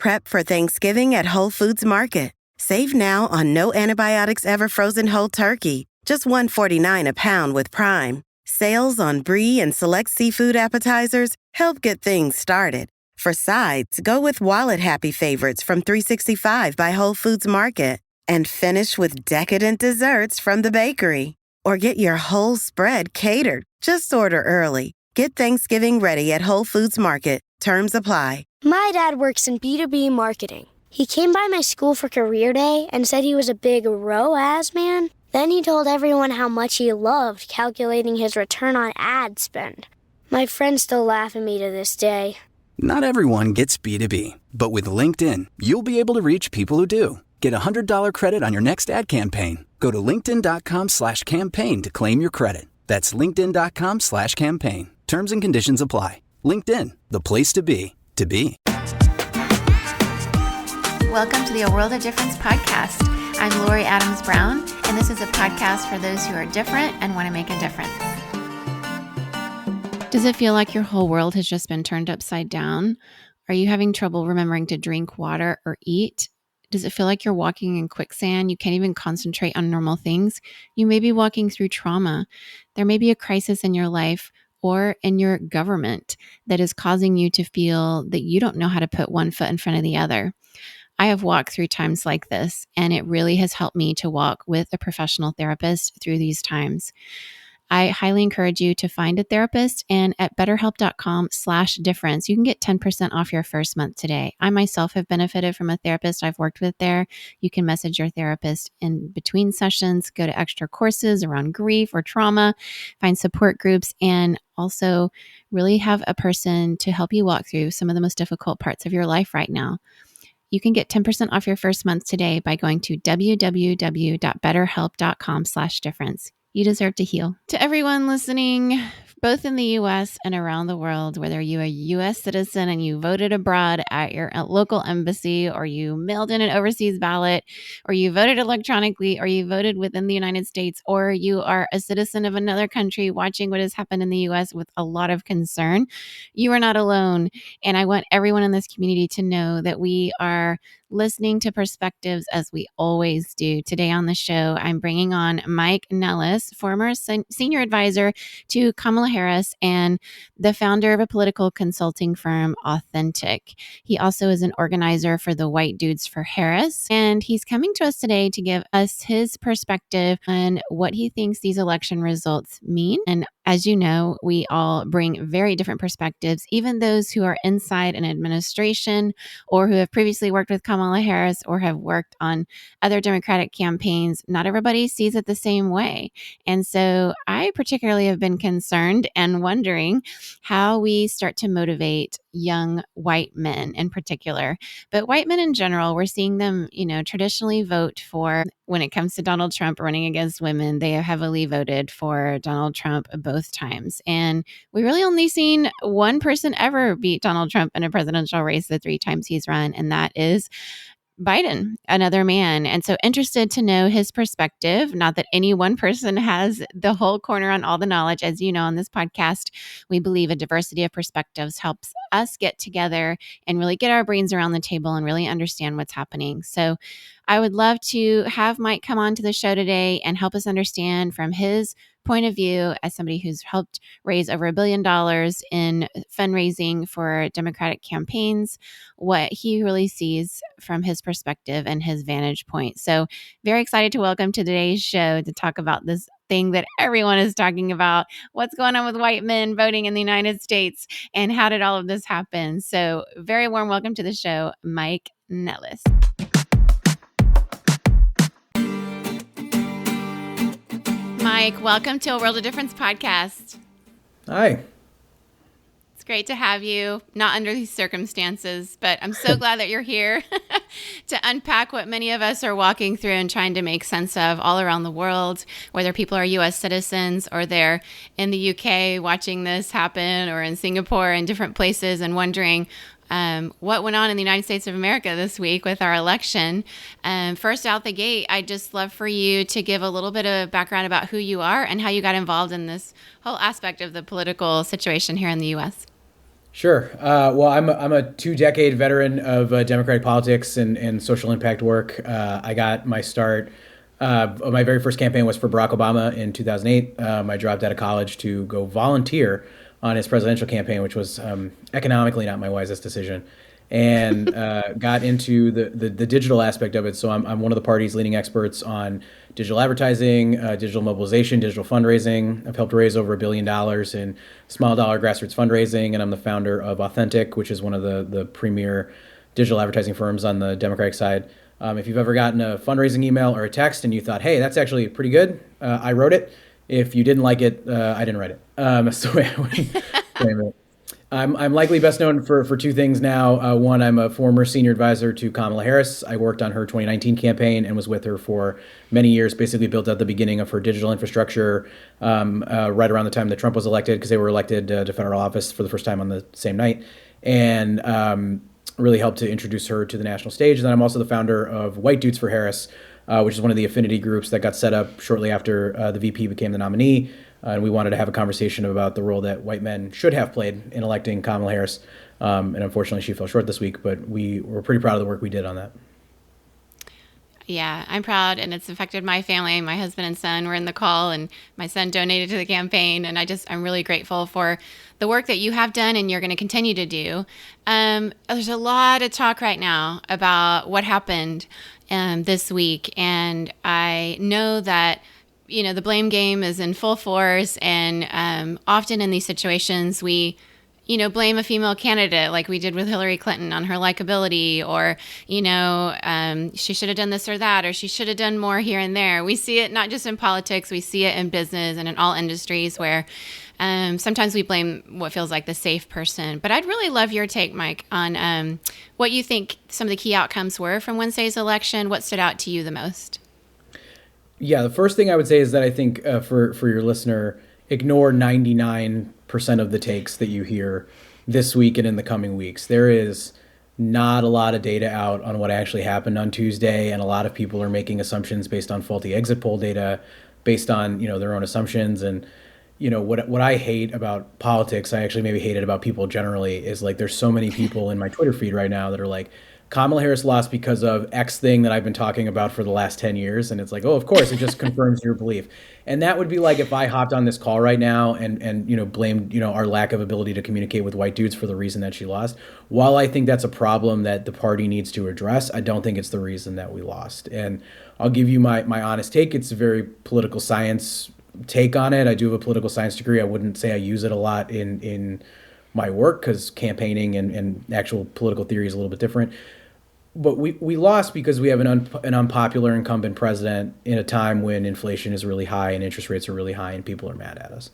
Prep for Thanksgiving at Whole Foods Market. Save now on no antibiotics ever frozen whole turkey, just $1.49 a pound with Prime. Sales on brie and select seafood appetizers help get things started. For sides, go with wallet-happy favorites from 365 by Whole Foods Market. And finish with decadent desserts from the bakery. Or get your whole spread catered. Just order early. Get Thanksgiving ready at Whole Foods Market. Terms apply. My dad works in B2B marketing. He came by my school for career day and said he was a big ROAS man. Then he told everyone how much he loved calculating his return on ad spend. My friends still laugh at me to this day. Not everyone gets B2B, but with LinkedIn, you'll be able to reach people who do. Get a $100 credit on your next ad campaign. Go to linkedin.com/campaign to claim your credit. That's linkedin.com/campaign. Terms and conditions apply. LinkedIn, the place to be, to be. Welcome to the A World of Difference podcast. I'm Lori Adams Brown, and this is a podcast for those who are different and want to make a difference. Does it feel like your whole world has just been turned upside down? Are you having trouble remembering to drink water or eat? Does it feel like you're walking in quicksand? You can't even concentrate on normal things. You may be walking through trauma. There may be a crisis in your life or in your government that is causing you to feel that you don't know how to put one foot in front of the other. I have walked through times like this, and it really has helped me to walk with a professional therapist through these times. I highly encourage you to find a therapist, and at betterhelp.com/difference, you can get 10% off your first month today. I myself have benefited from a therapist I've worked with there. You can message your therapist in between sessions, go to extra courses around grief or trauma, find support groups, and also really have a person to help you walk through some of the most difficult parts of your life right now. You can get 10% off your first month today by going to www.betterhelp.com/difference. You deserve to heal. To everyone listening, both in the U.S. and around the world, whether you're a U.S. citizen and you voted abroad at your local embassy, or you mailed in an overseas ballot, or you voted electronically, or you voted within the United States, or you are a citizen of another country watching what has happened in the U.S. with a lot of concern, you are not alone. And I want everyone in this community to know that we are listening to perspectives as we always do. Today on the show, I'm bringing on Mike Nellis, former senior advisor to Kamala Harris and the founder of a political consulting firm, Authentic. He also is an organizer for the White Dudes for Harris, and he's coming to us today to give us his perspective on what he thinks these election results mean. And as you know, we all bring very different perspectives, even those who are inside an administration or who have previously worked with Kamala Harris or have worked on other Democratic campaigns. Not everybody sees it the same way. And so I particularly have been concerned and wondering how we start to motivate young white men in particular. But white men in general, we're seeing them, traditionally vote for, when it comes to Donald Trump running against women, they have heavily voted for Donald Trump both times. And we really only seen one person ever beat Donald Trump in a presidential race the 3 times he's run, and that is Biden, another man. And so interested to know his perspective. Not that any one person has the whole corner on all the knowledge. As you know, on this podcast, we believe a diversity of perspectives helps us get together and really get our brains around the table and really understand what's happening. So I would love to have Mike come on to the show today and help us understand from his point of view as somebody who's helped raise over $1 billion in fundraising for Democratic campaigns, what he really sees from his perspective and his vantage point. So very excited to welcome to today's show to talk about this thing that everyone is talking about, what's going on with white men voting in the United States and how did all of this happen. So very warm welcome to the show, Mike Nellis. Mike, welcome to A World of Difference podcast. Hi. It's great to have you, not under these circumstances, but I'm so glad that you're here to unpack what many of us are walking through and trying to make sense of all around the world, whether people are U.S. citizens or they're in the U.K. watching this happen or in Singapore and different places and wondering what went on in the United States of America this week with our election. First out the gate, I'd just love for you to give a little bit of background about who you are and how you got involved in this whole aspect of the political situation here in the U.S. Sure. Well, I'm a 2-decade veteran of democratic politics and social impact work. I got my start. My very first campaign was for Barack Obama in 2008. I dropped out of college to go volunteer on his presidential campaign, which was economically not my wisest decision, and got into the digital aspect of it. So I'm one of the party's leading experts on digital advertising, digital mobilization, digital fundraising. I've helped raise over $1 billion in small dollar grassroots fundraising, and I'm the founder of Authentic, which is one of the premier digital advertising firms on the Democratic side. If you've ever gotten a fundraising email or a text and you thought, hey, that's actually pretty good, I wrote it. If you didn't like it, I didn't write it. So I would frame it. I'm likely best known for two things now. One, I'm a former senior advisor to Kamala Harris. I worked on her 2019 campaign and was with her for many years, basically built out the beginning of her digital infrastructure right around the time that Trump was elected, because they were elected to federal office for the first time on the same night. And really helped to introduce her to the national stage. And then I'm also the founder of White Dudes for Harris, which is one of the affinity groups that got set up shortly after the VP became the nominee. And we wanted to have a conversation about the role that white men should have played in electing Kamala Harris. And unfortunately, she fell short this week, but we were pretty proud of the work we did on that. Yeah, I'm proud, and it's affected my family. My husband and son were in the call, and my son donated to the campaign, and I'm really grateful for the work that you have done and you're going to continue to do. There's a lot of talk right now about what happened this week, and I know that the blame game is in full force, and often in these situations we blame a female candidate like we did with Hillary Clinton on her likability, or, she should have done this or that, or she should have done more here and there. We see it not just in politics, we see it in business and in all industries where sometimes we blame what feels like the safe person. But I'd really love your take, Mike, on what you think some of the key outcomes were from Wednesday's election. What stood out to you the most? Yeah, the first thing I would say is that I think for your listener, ignore 99% of the takes that you hear this week and in the coming weeks. There is not a lot of data out on what actually happened on Tuesday, and a lot of people are making assumptions based on faulty exit poll data, based on their own assumptions. And what I hate about politics, I actually maybe hate it about people generally, is like there's so many people in my Twitter feed right now that are like, Kamala Harris lost because of X thing that I've been talking about for the last 10 years. And it's like, oh, of course, it just confirms your belief. And that would be like if I hopped on this call right now and blamed, our lack of ability to communicate with white dudes for the reason that she lost. While I think that's a problem that the party needs to address, I don't think it's the reason that we lost. And I'll give you my honest take. It's a very political science take on it. I do have a political science degree. I wouldn't say I use it a lot in my work, because campaigning and actual political theory is a little bit different. But we lost because we have an unpopular incumbent president in a time when inflation is really high and interest rates are really high and people are mad at us.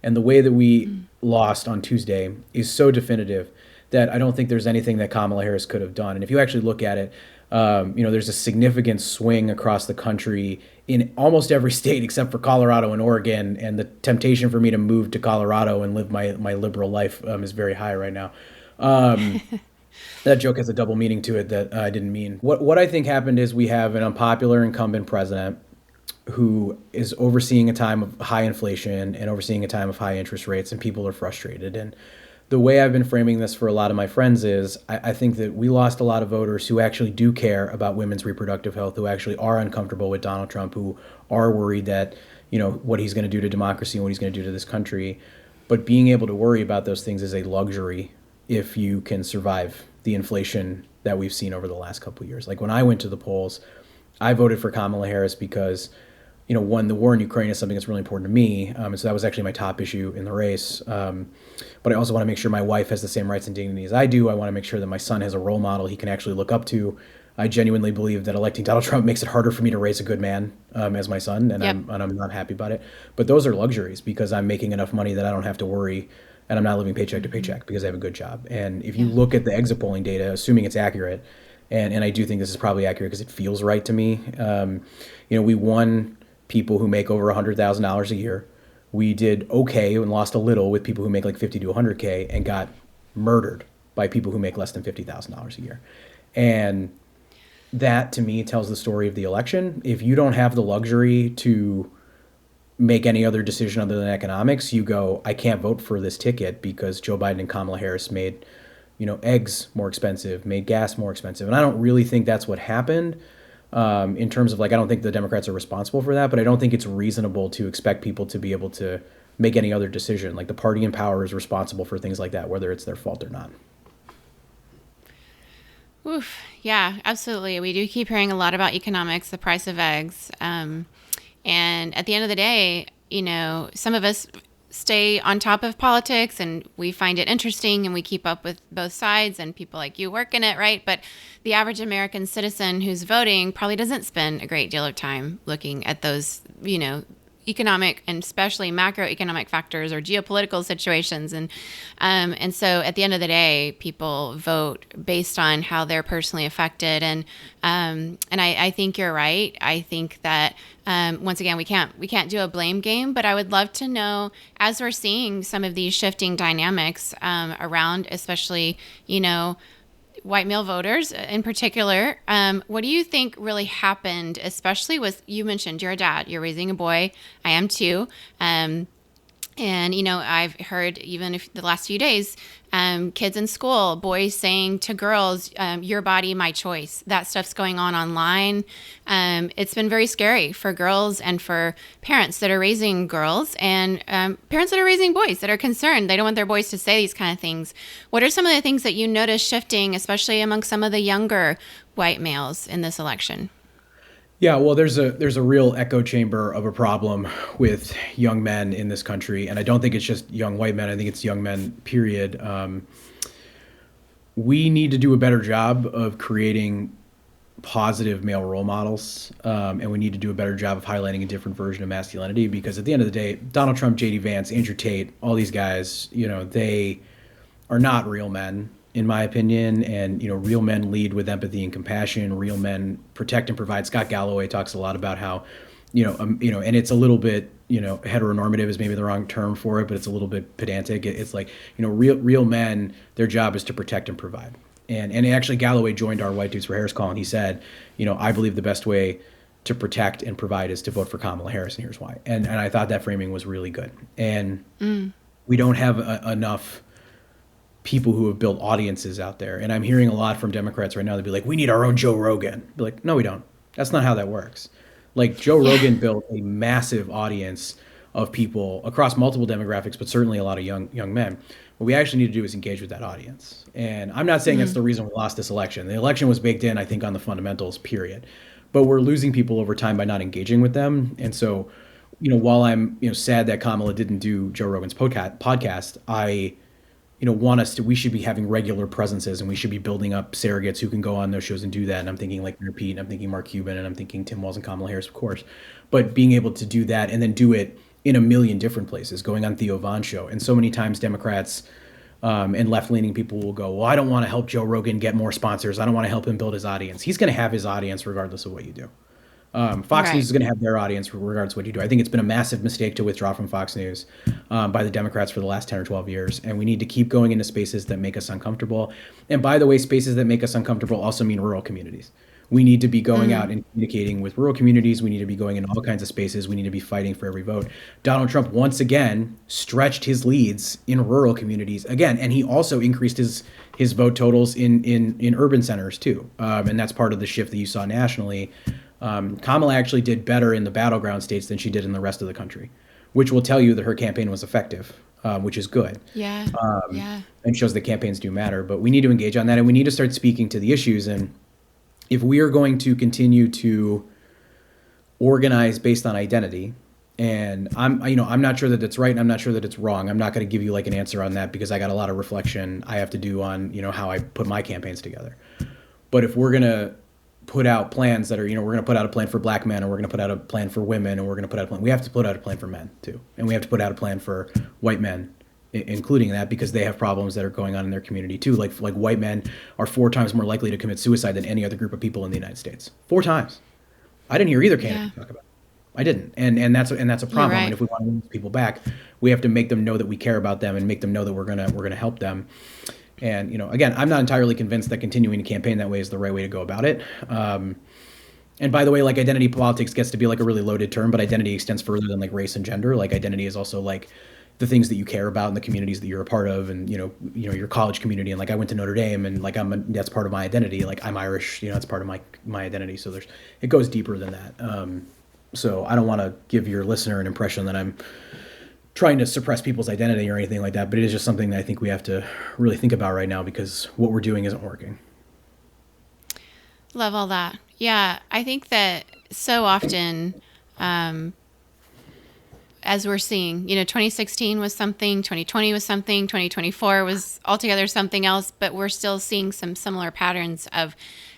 And the way that we lost on Tuesday is so definitive that I don't think there's anything that Kamala Harris could have done. And if you actually look at it, there's a significant swing across the country in almost every state except for Colorado and Oregon. And the temptation for me to move to Colorado and live my liberal life is very high right now. That joke has a double meaning to it that I didn't mean. What I think happened is we have an unpopular incumbent president who is overseeing a time of high inflation and overseeing a time of high interest rates, and people are frustrated. And the way I've been framing this for a lot of my friends is I think that we lost a lot of voters who actually do care about women's reproductive health, who actually are uncomfortable with Donald Trump, who are worried that, what he's going to do to democracy and what he's going to do to this country. But being able to worry about those things is a luxury if you can survive the inflation that we've seen over the last couple of years. Like when I went to the polls, I voted for Kamala Harris because, one, the war in Ukraine is something that's really important to me. And so that was actually my top issue in the race. But I also want to make sure my wife has the same rights and dignity as I do. I want to make sure that my son has a role model he can actually look up to. I genuinely believe that electing Donald Trump makes it harder for me to raise a good man as my son, and yep. I'm not happy about it. But those are luxuries because I'm making enough money that I don't have to worry, and I'm not living paycheck to paycheck because I have a good job. And if you look at the exit polling data, assuming it's accurate, and I do think this is probably accurate because it feels right to me, we won people who make over $100,000 a year. We did okay and lost a little with people who make like 50 to 100K and got murdered by people who make less than $50,000 a year. And that to me tells the story of the election. If you don't have the luxury to make any other decision other than economics, you go, I can't vote for this ticket because Joe Biden and Kamala Harris made, eggs more expensive, made gas more expensive. And I don't really think that's what happened. In terms of I don't think the Democrats are responsible for that, but I don't think it's reasonable to expect people to be able to make any other decision. The party in power is responsible for things like that, whether it's their fault or not. Oof. Yeah, absolutely. We do keep hearing a lot about economics, the price of eggs. And at the end of the day, some of us stay on top of politics and we find it interesting and we keep up with both sides, and people like you work in it, right? But the average American citizen who's voting probably doesn't spend a great deal of time looking at those, economic and especially macroeconomic factors or geopolitical situations. And so at the end of the day, people vote based on how they're personally affected. And I think you're right. I think that once again, we can't do a blame game, but I would love to know, as we're seeing some of these shifting dynamics around, especially, white male voters in particular, what do you think really happened, especially with, you mentioned you're a dad, you're raising a boy, I am too. And, I've heard even if the last few days, kids in school, boys saying to girls, your body, my choice. That stuff's going on online. It's been very scary for girls and for parents that are raising girls and parents that are raising boys that are concerned. They don't want their boys to say these kind of things. What are some of the things that you notice shifting, especially among some of the younger white males in this election? Yeah, well, there's a real echo chamber of a problem with young men in this country, and I don't think it's just young white men. I think it's young men, period. We need to do a better job of creating positive male role models, and we need to do a better job of highlighting a different version of masculinity, because at the end of the day, Donald Trump, J.D. Vance, Andrew Tate, all these guys, they are not real men, in my opinion. And, real men lead with empathy and compassion. Real men protect and provide. Scott Galloway talks a lot about how, and it's a little bit, heteronormative is maybe the wrong term for it, but it's a little bit pedantic. It's real men, their job is to protect and provide. And actually Galloway joined our White Dudes for Harris call, and he said, I believe the best way to protect and provide is to vote for Kamala Harris, and here's why. And I thought that framing was really good. And we don't have enough people who have built audiences out there. And I'm hearing a lot from Democrats right now. They'll be like, we need our own Joe Rogan. Be like, no, we don't. That's not how that works. Joe Rogan built a massive audience of people across multiple demographics, but certainly a lot of young men. What we actually need to do is engage with that audience. And I'm not saying that's the reason we lost this election. The election was baked in, I think, on the fundamentals, period. But we're losing people over time by not engaging with them. And so, while I'm, sad that Kamala didn't do Joe Rogan's podcast, I we should be having regular presences, and we should be building up surrogates who can go on those shows and do that. And I'm thinking Mayor Pete, and I'm thinking Mark Cuban, and I'm thinking Tim Walz and Kamala Harris, of course. But being able to do that and then do it in a million different places, going on Theo Von's show. And so many times Democrats and left-leaning people will go, well, I don't want to help Joe Rogan get more sponsors. I don't want to help him build his audience. He's going to have his audience regardless of what you do. Fox News is going to have their audience regardless of what you do. I think it's been a massive mistake to withdraw from Fox News by the Democrats for the last 10 or 12 years. And we need to keep going into spaces that make us uncomfortable. And by the way, spaces that make us uncomfortable also mean rural communities. We need to be going out and communicating with rural communities. We need to be going in all kinds of spaces. We need to be fighting for every vote. Donald Trump once again stretched his leads in rural communities again. And he also increased his vote totals in urban centers too. And that's part of the shift that you saw nationally. Kamala actually did better in the battleground states than she did in the rest of the country, which will tell you that her campaign was effective, which is good. Yeah. And shows that campaigns do matter. But we need to engage on that, and we need to start speaking to the issues. And if we are going to continue to organize based on identity, and I'm not sure that it's right, and I'm not sure that it's wrong. I'm not going to give you an answer on that, because I got a lot of reflection I have to do on how I put my campaigns together. But if we're going to put out plans that are, we're going to put out a plan for black men, and we're going to put out a plan for women, and we're going to put out a plan. We have to put out a plan for men too. And we have to put out a plan for white men, including that, because they have problems that are going on in their community too. Like white men are 4 times more likely to commit suicide than any other group of people in the United States. 4 times. I didn't hear either candidate talk about it. I didn't. And that's a problem. Right. And if we want to win people back, we have to make them know that we care about them, and make them know that we're going to help them. And, again, I'm not entirely convinced that continuing to campaign that way is the right way to go about it. And by the way, like identity politics gets to be like a really loaded term, but identity extends further than like race and gender. Like identity is also like the things that you care about and the communities that you're a part of, and your college community. And like I went to Notre Dame, and like that's part of my identity. Like I'm Irish, that's part of my identity. So it goes deeper than that. So I don't want to give your listener an impression that I'm trying to suppress people's identity or anything like that, but it is just something that I think we have to really think about right now, because what we're doing isn't working. Love all that. Yeah, I think that so often, as we're seeing, 2016 was something, 2020 was something, 2024 was altogether something else, but we're still seeing some similar patterns of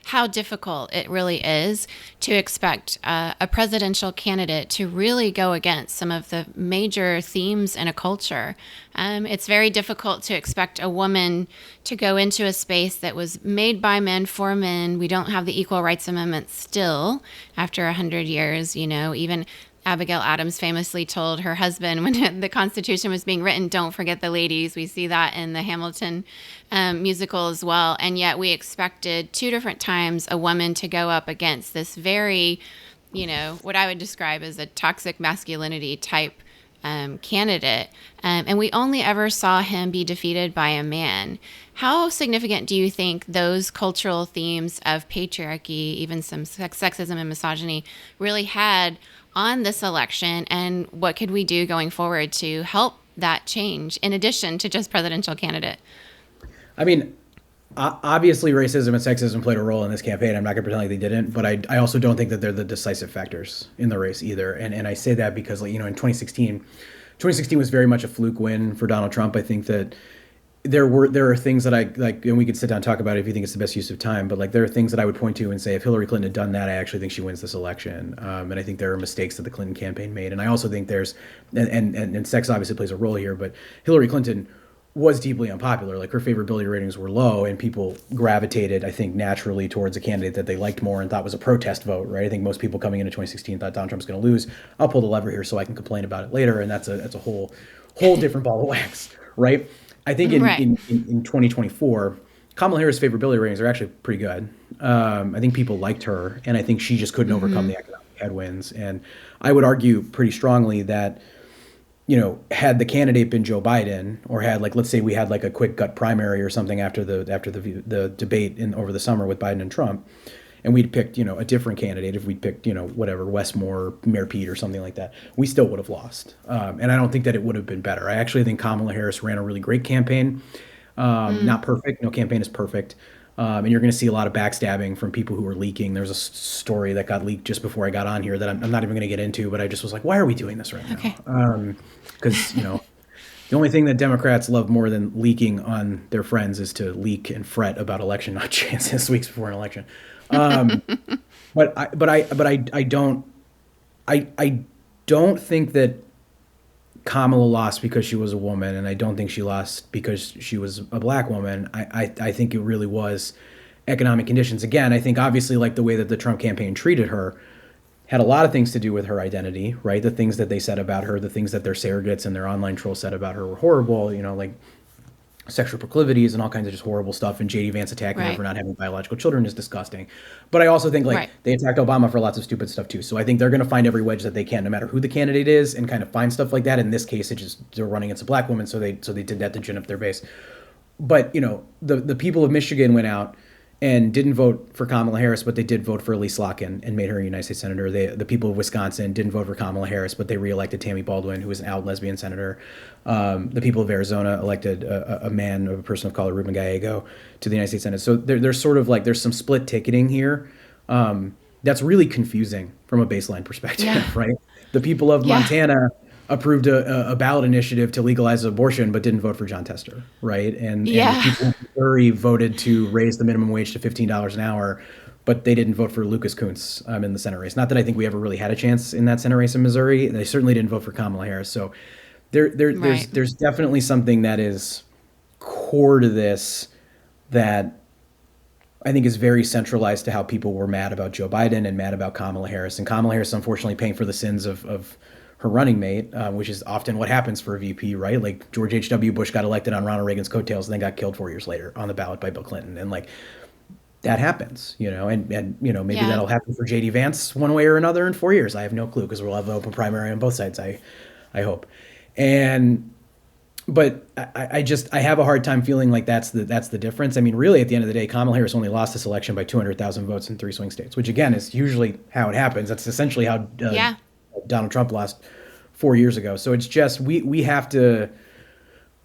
how difficult it really is to expect a presidential candidate to really go against some of the major themes in a culture. It's very difficult to expect a woman to go into a space that was made by men for men. We don't have the Equal Rights Amendment still after 100 years, even Abigail Adams famously told her husband when the Constitution was being written, don't forget the ladies. We see that in the Hamilton musical as well. And yet we expected 2 different times a woman to go up against this very, what I would describe as a toxic masculinity type candidate. And we only ever saw him be defeated by a man. How significant do you think those cultural themes of patriarchy, even some sexism and misogyny, really had on this election, and what could we do going forward to help that change in addition to just presidential candidate? I mean, obviously racism and sexism played a role in this campaign. I'm not going to pretend like they didn't, but I also don't think that they're the decisive factors in the race either. And I say that because, in 2016 was very much a fluke win for Donald Trump. I think that there are things that I like, and we could sit down and talk about it if you think it's the best use of time, but like there are things that I would point to and say, if Hillary Clinton had done that, I actually think she wins this election. And I think there are mistakes that the Clinton campaign made. And I also think there's, and sex obviously plays a role here, but Hillary Clinton was deeply unpopular. Like her favorability ratings were low, and people gravitated, I think, naturally towards a candidate that they liked more and thought was a protest vote, right? I think most people coming into 2016 thought Donald Trump's going to lose. I'll pull the lever here so I can complain about it later. And that's a whole different ball of wax, right? I think in 2024, Kamala Harris' favorability ratings are actually pretty good. I think people liked her, and I think she just couldn't overcome the economic headwinds. And I would argue pretty strongly that, had the candidate been Joe Biden, or had let's say we had a quick gut primary or something after the debate over the summer with Biden and Trump, and we'd picked, a different candidate, if we'd picked, whatever, Westmore, Mayor Pete or something like that, we still would have lost. And I don't think that it would have been better. I actually think Kamala Harris ran a really great campaign. Not perfect. No campaign is perfect. And you're going to see a lot of backstabbing from people who are leaking. There's a story that got leaked just before I got on here that I'm not even going to get into, but I just was like, why are we doing this right now? Because, the only thing that Democrats love more than leaking on their friends is to leak and fret about election not chances weeks before an election. But I don't think that Kamala lost because she was a woman, and I don't think she lost because she was a black woman. I think it really was economic conditions. Again, I think obviously the way that the Trump campaign treated her had a lot of things to do with her identity, right? The things that they said about her, the things that their surrogates and their online trolls said about her were horrible, sexual proclivities and all kinds of just horrible stuff. And J.D. Vance attacking her for not having biological children is disgusting. But I also think they attacked Obama for lots of stupid stuff too. So I think they're going to find every wedge that they can, no matter who the candidate is, and kind of find stuff like that. In this case, they're running against a black woman, so they did that to gin up their base. But the people of Michigan went out and didn't vote for Kamala Harris, but they did vote for Elise Slotkin and made her a United States Senator. The people of Wisconsin didn't vote for Kamala Harris, but they reelected Tammy Baldwin, who is an out lesbian senator. The people of Arizona elected a person of color, Ruben Gallego, to the United States Senate. So there's sort of there's some split ticketing here. That's really confusing from a baseline perspective, right? The people of Montana approved a ballot initiative to legalize abortion, but didn't vote for John Tester, right? And the people in Missouri voted to raise the minimum wage to $15 an hour, but they didn't vote for Lucas Kunce in the Senate race. Not that I think we ever really had a chance in that Senate race in Missouri. They certainly didn't vote for Kamala Harris. So there's definitely something that is core to this that I think is very centralized to how people were mad about Joe Biden and mad about Kamala Harris. And Kamala Harris, unfortunately, paying for the sins of her running mate, which is often what happens for a VP, right? Like George H.W. Bush got elected on Ronald Reagan's coattails and then got killed 4 years later on the ballot by Bill Clinton. And that happens, and maybe Yeah. that'll happen for JD Vance one way or another in 4 years. I have no clue because we'll have an open primary on both sides. I hope. But I have a hard time feeling like that's the difference. I mean, really, at the end of the day, Kamala Harris only lost this election by 200,000 votes in 3 swing states, which again is usually how it happens. That's essentially how Donald Trump lost 4 years ago. So it's just we have to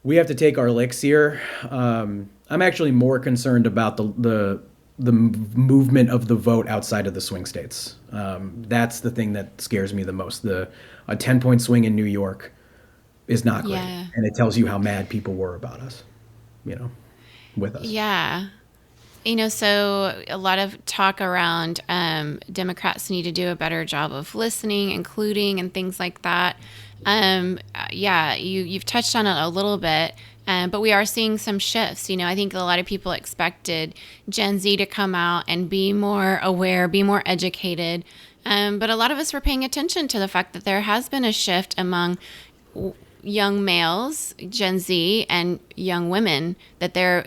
take our licks here. I'm actually more concerned about the movement of the vote outside of the swing states. That's the thing that scares me the most. A 10-point swing in New York is not great. Yeah. And it tells you how mad people were about us, with us. Yeah. So a lot of talk around Democrats need to do a better job of listening, including, and things like that. You've touched on it a little bit, but we are seeing some shifts. I think a lot of people expected Gen Z to come out and be more aware, be more educated. But a lot of us were paying attention to the fact that there has been a shift among young males, Gen Z, and young women, that they're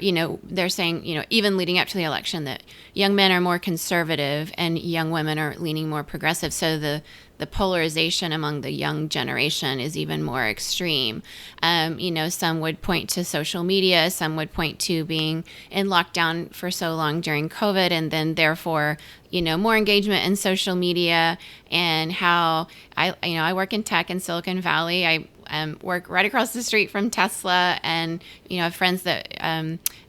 saying, even leading up to the election, that young men are more conservative and young women are leaning more progressive. So the polarization among the young generation is even more extreme. Some would point to social media, some would point to being in lockdown for so long during COVID, and then therefore, more engagement in social media, and how I work in tech in Silicon Valley. I work right across the street from Tesla, and I have friends that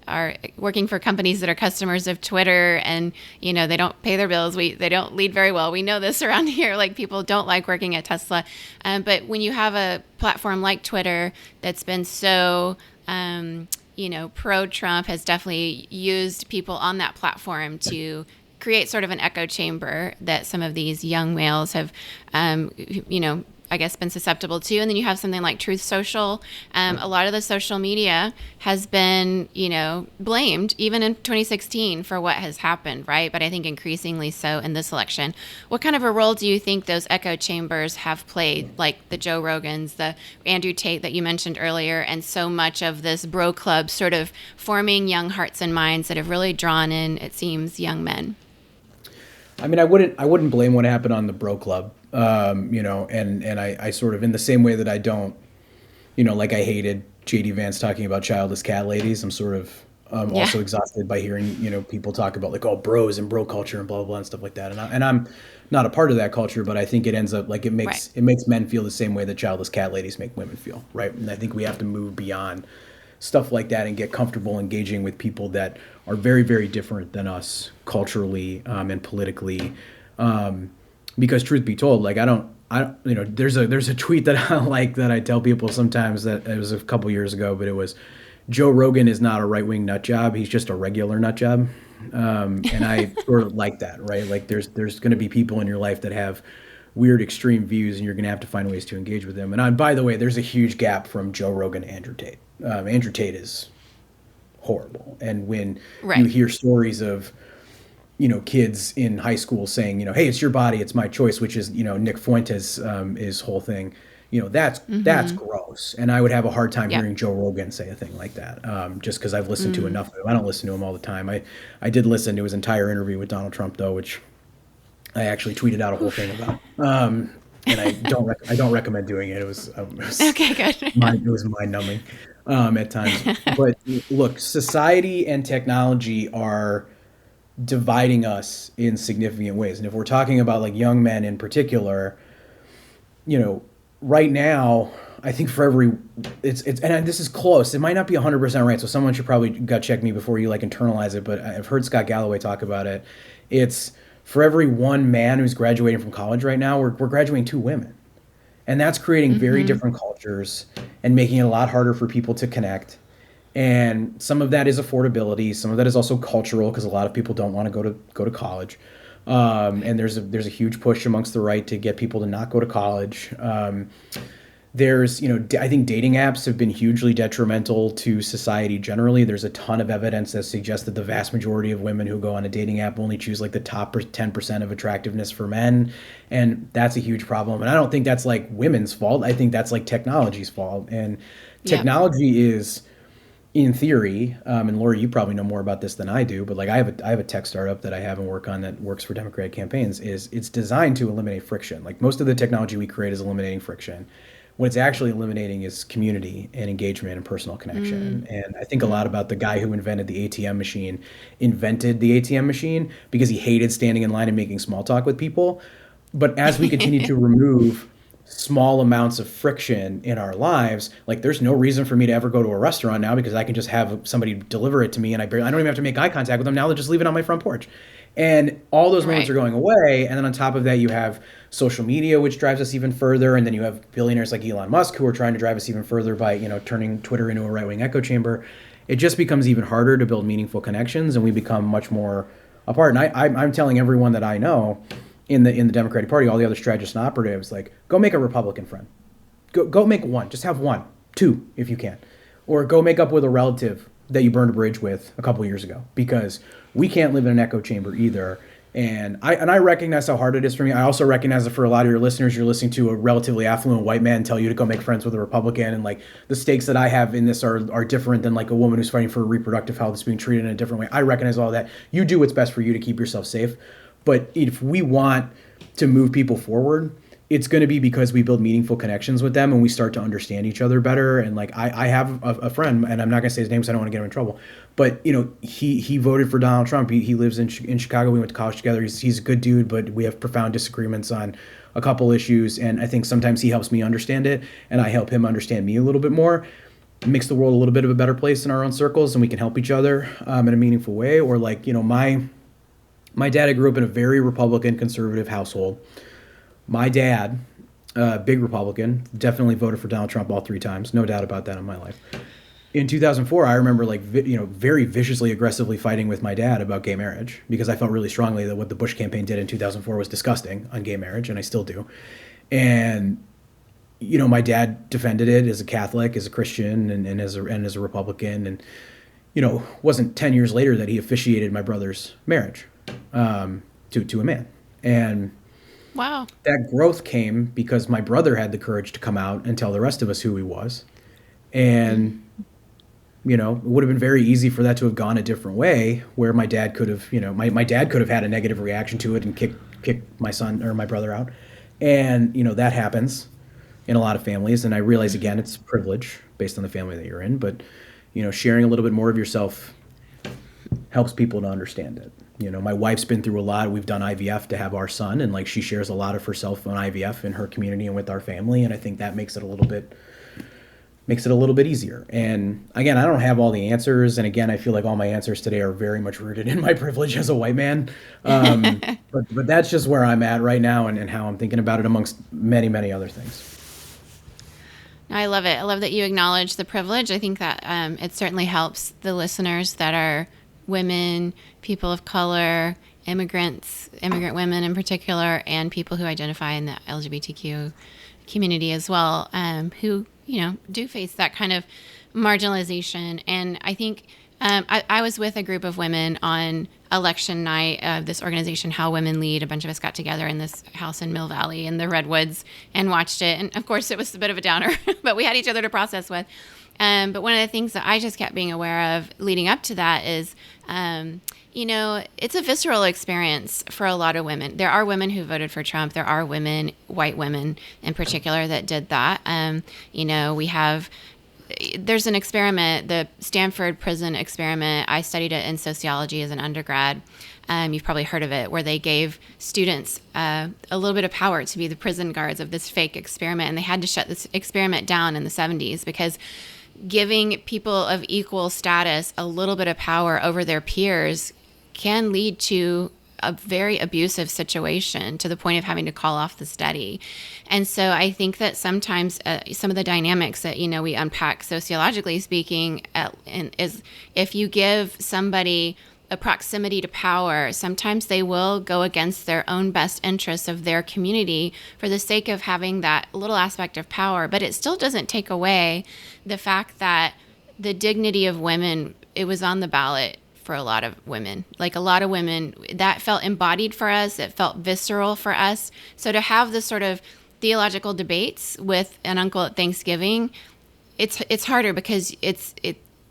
are working for companies that are customers of Twitter, and they don't pay their bills. They don't lead very well. We know this around here. Like, people don't like working at Tesla, but when you have a platform like Twitter that's been so pro-Trump, has definitely used people on that platform to create sort of an echo chamber that some of these young males have I guess been susceptible to. And then you have something like Truth Social. A lot of the social media has been, blamed even in 2016 for what has happened, right? But I think increasingly so in this election. What kind of a role do you think those echo chambers have played, like the Joe Rogans, the Andrew Tate that you mentioned earlier, and so much of this bro club sort of forming young hearts and minds that have really drawn in, it seems, young men? I mean, I wouldn't blame what happened on the bro club. And I sort of, in the same way that I don't, like I hated JD Vance talking about childless cat ladies, I'm sort of also exhausted by hearing, people talk about like, oh, bros and bro culture and blah, blah, blah and stuff like that. And I'm not a part of that culture, but I think it ends up like it makes men feel the same way that childless cat ladies make women feel, right? And I think we have to move beyond stuff like that and get comfortable engaging with people that are very, very different than us culturally and politically. Because truth be told, like I don't, there's a tweet that I like that I tell people sometimes, that it was a couple years ago, but it was, Joe Rogan is not a right-wing nut job. He's just a regular nut job. And I sort of like that, right? Like there's going to be people in your life that have weird extreme views, and you're going to have to find ways to engage with them. And by the way, there's a huge gap from Joe Rogan to Andrew Tate. Andrew Tate is horrible. And when you hear stories of, kids in high school saying, hey, it's your body, it's my choice, which is, Nick Fuentes' his whole thing, that's gross. And I would have a hard time hearing Joe Rogan say a thing like that, just because I've listened to enough of him. I don't listen to him all the time. I did listen to his entire interview with Donald Trump, though, which I actually tweeted out a whole thing about. And I don't recommend doing it. It was okay, good. It was mind-numbing at times. But look, society and technology are dividing us in significant ways. And if we're talking about like young men in particular, right now, I think for every, and this is close, it might not be 100% right, so someone should probably gut check me before you like internalize it, but I've heard Scott Galloway talk about it. It's for every one man who's graduating from college right now, we're graduating 2 women. And that's creating very different cultures and making it a lot harder for people to connect. And some of that is affordability. Some of that is also cultural, because a lot of people don't want to go to college. And there's a huge push amongst the right to get people to not go to college. There's, I think dating apps have been hugely detrimental to society generally. There's a ton of evidence that suggests that the vast majority of women who go on a dating app only choose like the top 10% of attractiveness for men. And that's a huge problem. And I don't think that's like women's fault. I think that's like technology's fault. And technology is in theory, and Lori, you probably know more about this than I do, but like I have a tech startup that I have and work on that works for Democratic campaigns. Is it's designed to eliminate friction. Like most of the technology we create is eliminating friction. What it's actually eliminating is community and engagement and personal connection. And I think a lot about the guy who invented the ATM machine, invented the ATM machine because he hated standing in line and making small talk with people. But as we continue to remove small amounts of friction in our lives, like there's no reason for me to ever go to a restaurant now because I can just have somebody deliver it to me and I don't even have to make eye contact with them. Now they'll just leave it on my front porch. And all those moments are going away. And then on top of that, you have social media, which drives us even further. And then you have billionaires like Elon Musk who are trying to drive us even further by, turning Twitter into a right-wing echo chamber. It just becomes even harder to build meaningful connections, and we become much more apart. And I'm telling everyone that I know in the Democratic Party, all the other strategists and operatives, like, go make a Republican friend. Go make one. Just have one, two, if you can. Or go make up with a relative that you burned a bridge with a couple of years ago, because we can't live in an echo chamber either. And I recognize how hard it is for me. I also recognize that for a lot of your listeners, you're listening to a relatively affluent white man tell you to go make friends with a Republican. And like the stakes that I have in this are different than like a woman who's fighting for reproductive health is being treated in a different way. I recognize all that. You do what's best for you to keep yourself safe. But if we want to move people forward, it's going to be because we build meaningful connections with them and we start to understand each other better. And like I have a friend, and I'm not going to say his name because I don't want to get him in trouble, but he voted for Donald Trump. He lives in Chicago. We went to college together. He's a good dude, but we have profound disagreements on a couple issues. And I think sometimes he helps me understand it and I help him understand me a little bit more. It makes the world a little bit of a better place in our own circles, and we can help each other in a meaningful way. Or like, my dad, I grew up in a very Republican conservative household. My dad, big Republican, definitely voted for Donald Trump all three times. No doubt about that in my life. In 2004, I remember very viciously, aggressively fighting with my dad about gay marriage because I felt really strongly that what the Bush campaign did in 2004 was disgusting on gay marriage, and I still do. And, my dad defended it as a Catholic, as a Christian, and as a Republican. And, wasn't 10 years later that he officiated my brother's marriage to a man. And wow, that growth came because my brother had the courage to come out and tell the rest of us who he was. And, it would have been very easy for that to have gone a different way, where my dad could have, my dad could have had a negative reaction to it and kicked my son or my brother out. And, that happens in a lot of families. And I realize, again, it's privilege based on the family that you're in. But, sharing a little bit more of yourself helps people to understand it. My wife's been through a lot. We've done IVF to have our son, and like she shares a lot of herself on IVF in her community and with our family. And I think that makes it a little bit easier. And again, I don't have all the answers. And again, I feel like all my answers today are very much rooted in my privilege as a white man. But that's just where I'm at right now and how I'm thinking about it, amongst many, many other things. I love it. I love that you acknowledge the privilege. I think that it certainly helps the listeners that are women, people of color, immigrant women in particular, and people who identify in the LGBTQ community as well, who, do face that kind of marginalization. And I think I was with a group of women on election night of this organization, How Women Lead. A bunch of us got together in this house in Mill Valley in the Redwoods and watched it. And of course, it was a bit of a downer, but we had each other to process with. But one of the things that I just kept being aware of leading up to that is, it's a visceral experience for a lot of women. There are women who voted for Trump. There are women, white women in particular, that did that. There's an experiment, the Stanford prison experiment. I studied it in sociology as an undergrad. You've probably heard of it, where they gave students a little bit of power to be the prison guards of this fake experiment. And they had to shut this experiment down in the 70s because giving people of equal status a little bit of power over their peers can lead to a very abusive situation, to the point of having to call off the study. And so I think that sometimes some of the dynamics that, we unpack sociologically speaking is if you give somebody a proximity to power, sometimes they will go against their own best interests of their community for the sake of having that little aspect of power. But it still doesn't take away the fact that the dignity of women, it was on the ballot for a lot of women. Like a lot of women, that felt embodied for us. It felt visceral for us. So to have this sort of theological debates with an uncle at Thanksgiving, it's harder because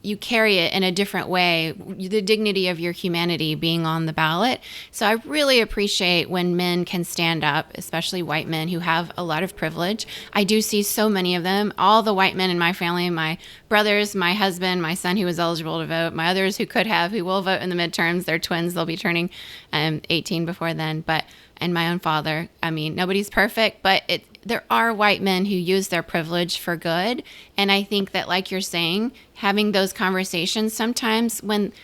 you carry it in a different way, the dignity of your humanity being on the ballot. So I really appreciate when men can stand up, especially white men who have a lot of privilege. I do see so many of them. All the white men in my family, my brothers, my husband, my son who was eligible to vote, my others who could have, who will vote in the midterms. They're twins. They'll be turning 18 before then. And my own father. I mean, nobody's perfect, but there are white men who use their privilege for good. And I think that, like you're saying, having those conversations sometimes when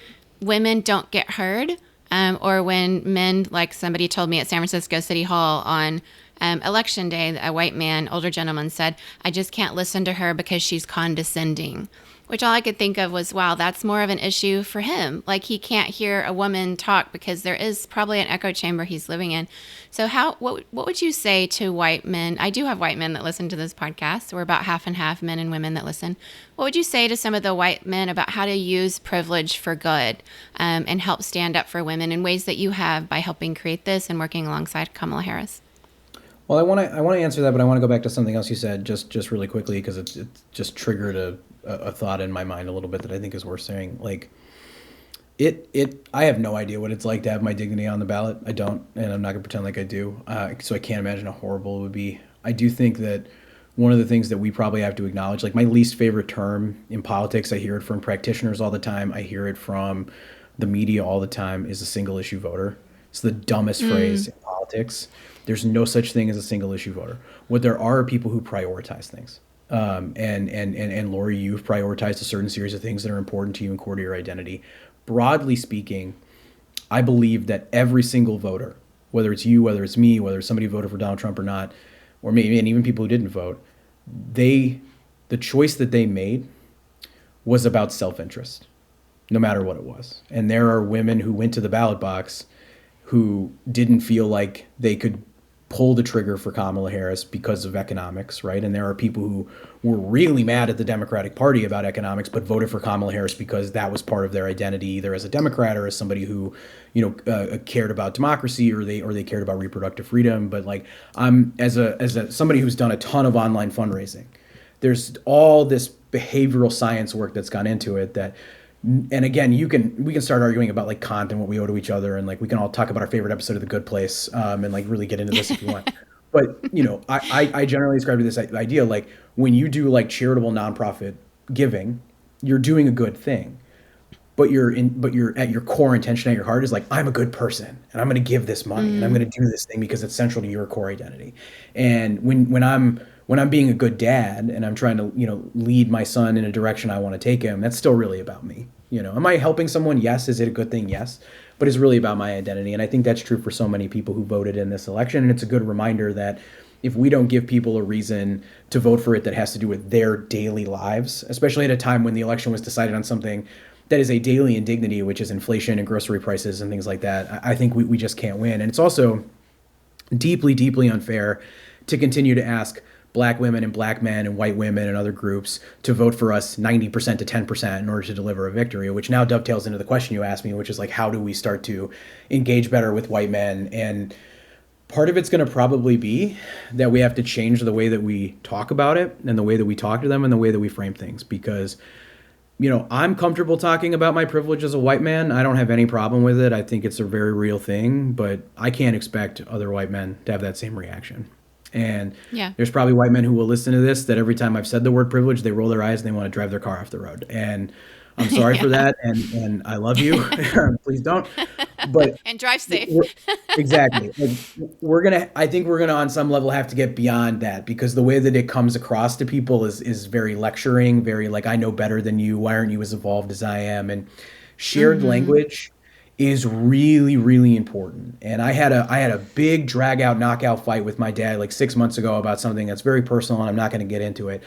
women don't get heard, or when men, like somebody told me at San Francisco City Hall on election day, a white man, older gentleman, said, "I just can't listen to her because she's condescending." Which all I could think of was, wow, that's more of an issue for him. Like, he can't hear a woman talk because there is probably an echo chamber he's living in. So what would you say to white men? I do have white men that listen to this podcast. We're about half and half, men and women that listen. What would you say to some of the white men about how to use privilege for good, and help stand up for women in ways that you have by helping create this and working alongside Kamala Harris? Well, I want to answer that, but I want to go back to something else you said just really quickly, because it just triggered a thought in my mind a little bit that I think is worth saying. Like, I have no idea what it's like to have my dignity on the ballot. I don't, and I'm not gonna pretend like I do. So I can't imagine how horrible it would be. I do think that one of the things that we probably have to acknowledge, like my least favorite term in politics, I hear it from practitioners all the time, I hear it from the media all the time, is a single issue voter. It's the dumbest phrase in politics. There's no such thing as a single issue voter. What there are people who prioritize things. And Lori, you've prioritized a certain series of things that are important to you and core to your identity. Broadly speaking, I believe that every single voter, whether it's you, whether it's me, whether somebody voted for Donald Trump or not, or maybe, and even people who didn't vote, the choice that they made was about self-interest, no matter what it was. And there are women who went to the ballot box who didn't feel like they could pull the trigger for Kamala Harris because of economics, right? And there are people who were really mad at the Democratic Party about economics, but voted for Kamala Harris because that was part of their identity, either as a Democrat or as somebody who, cared about democracy, or they cared about reproductive freedom. But like, I'm as somebody who's done a ton of online fundraising, there's all this behavioral science work that's gone into it that. And again, we can start arguing about like Kant and what we owe to each other, and like we can all talk about our favorite episode of The Good Place, and like really get into this if you want. But I generally ascribe to this idea, like when you do like charitable nonprofit giving, you're doing a good thing, but you're at your core intention, at your heart is like, I'm a good person and I'm going to give this money and I'm going to do this thing because it's central to your core identity. And when I'm being a good dad and I'm trying to, lead my son in a direction I want to take him, that's still really about me. Am I helping someone? Yes. Is it a good thing? Yes. But it's really about my identity. And I think that's true for so many people who voted in this election. And it's a good reminder that if we don't give people a reason to vote for it that has to do with their daily lives, especially at a time when the election was decided on something that is a daily indignity, which is inflation and grocery prices and things like that, I think we just can't win. And it's also deeply, deeply unfair to continue to ask Black women and Black men and white women and other groups to vote for us 90% to 10% in order to deliver a victory, which now dovetails into the question you asked me, which is like, how do we start to engage better with white men? And part of it's going to probably be that we have to change the way that we talk about it and the way that we talk to them and the way that we frame things, because I'm comfortable talking about my privilege as a white man. I don't have any problem with it. I think it's a very real thing, but I can't expect other white men to have that same reaction. And there's probably white men who will listen to this that every time I've said the word privilege, they roll their eyes and they want to drive their car off the road. And I'm sorry for that. And I love you. Please don't. But and drive safe. Exactly. I think we're going to, on some level, have to get beyond that, because the way that it comes across to people is very lecturing, very like, I know better than you. Why aren't you as evolved as I am? And shared language is really, really important. And I had a big drag out, knockout fight with my dad like 6 months ago about something that's very personal, and I'm not going to get into it.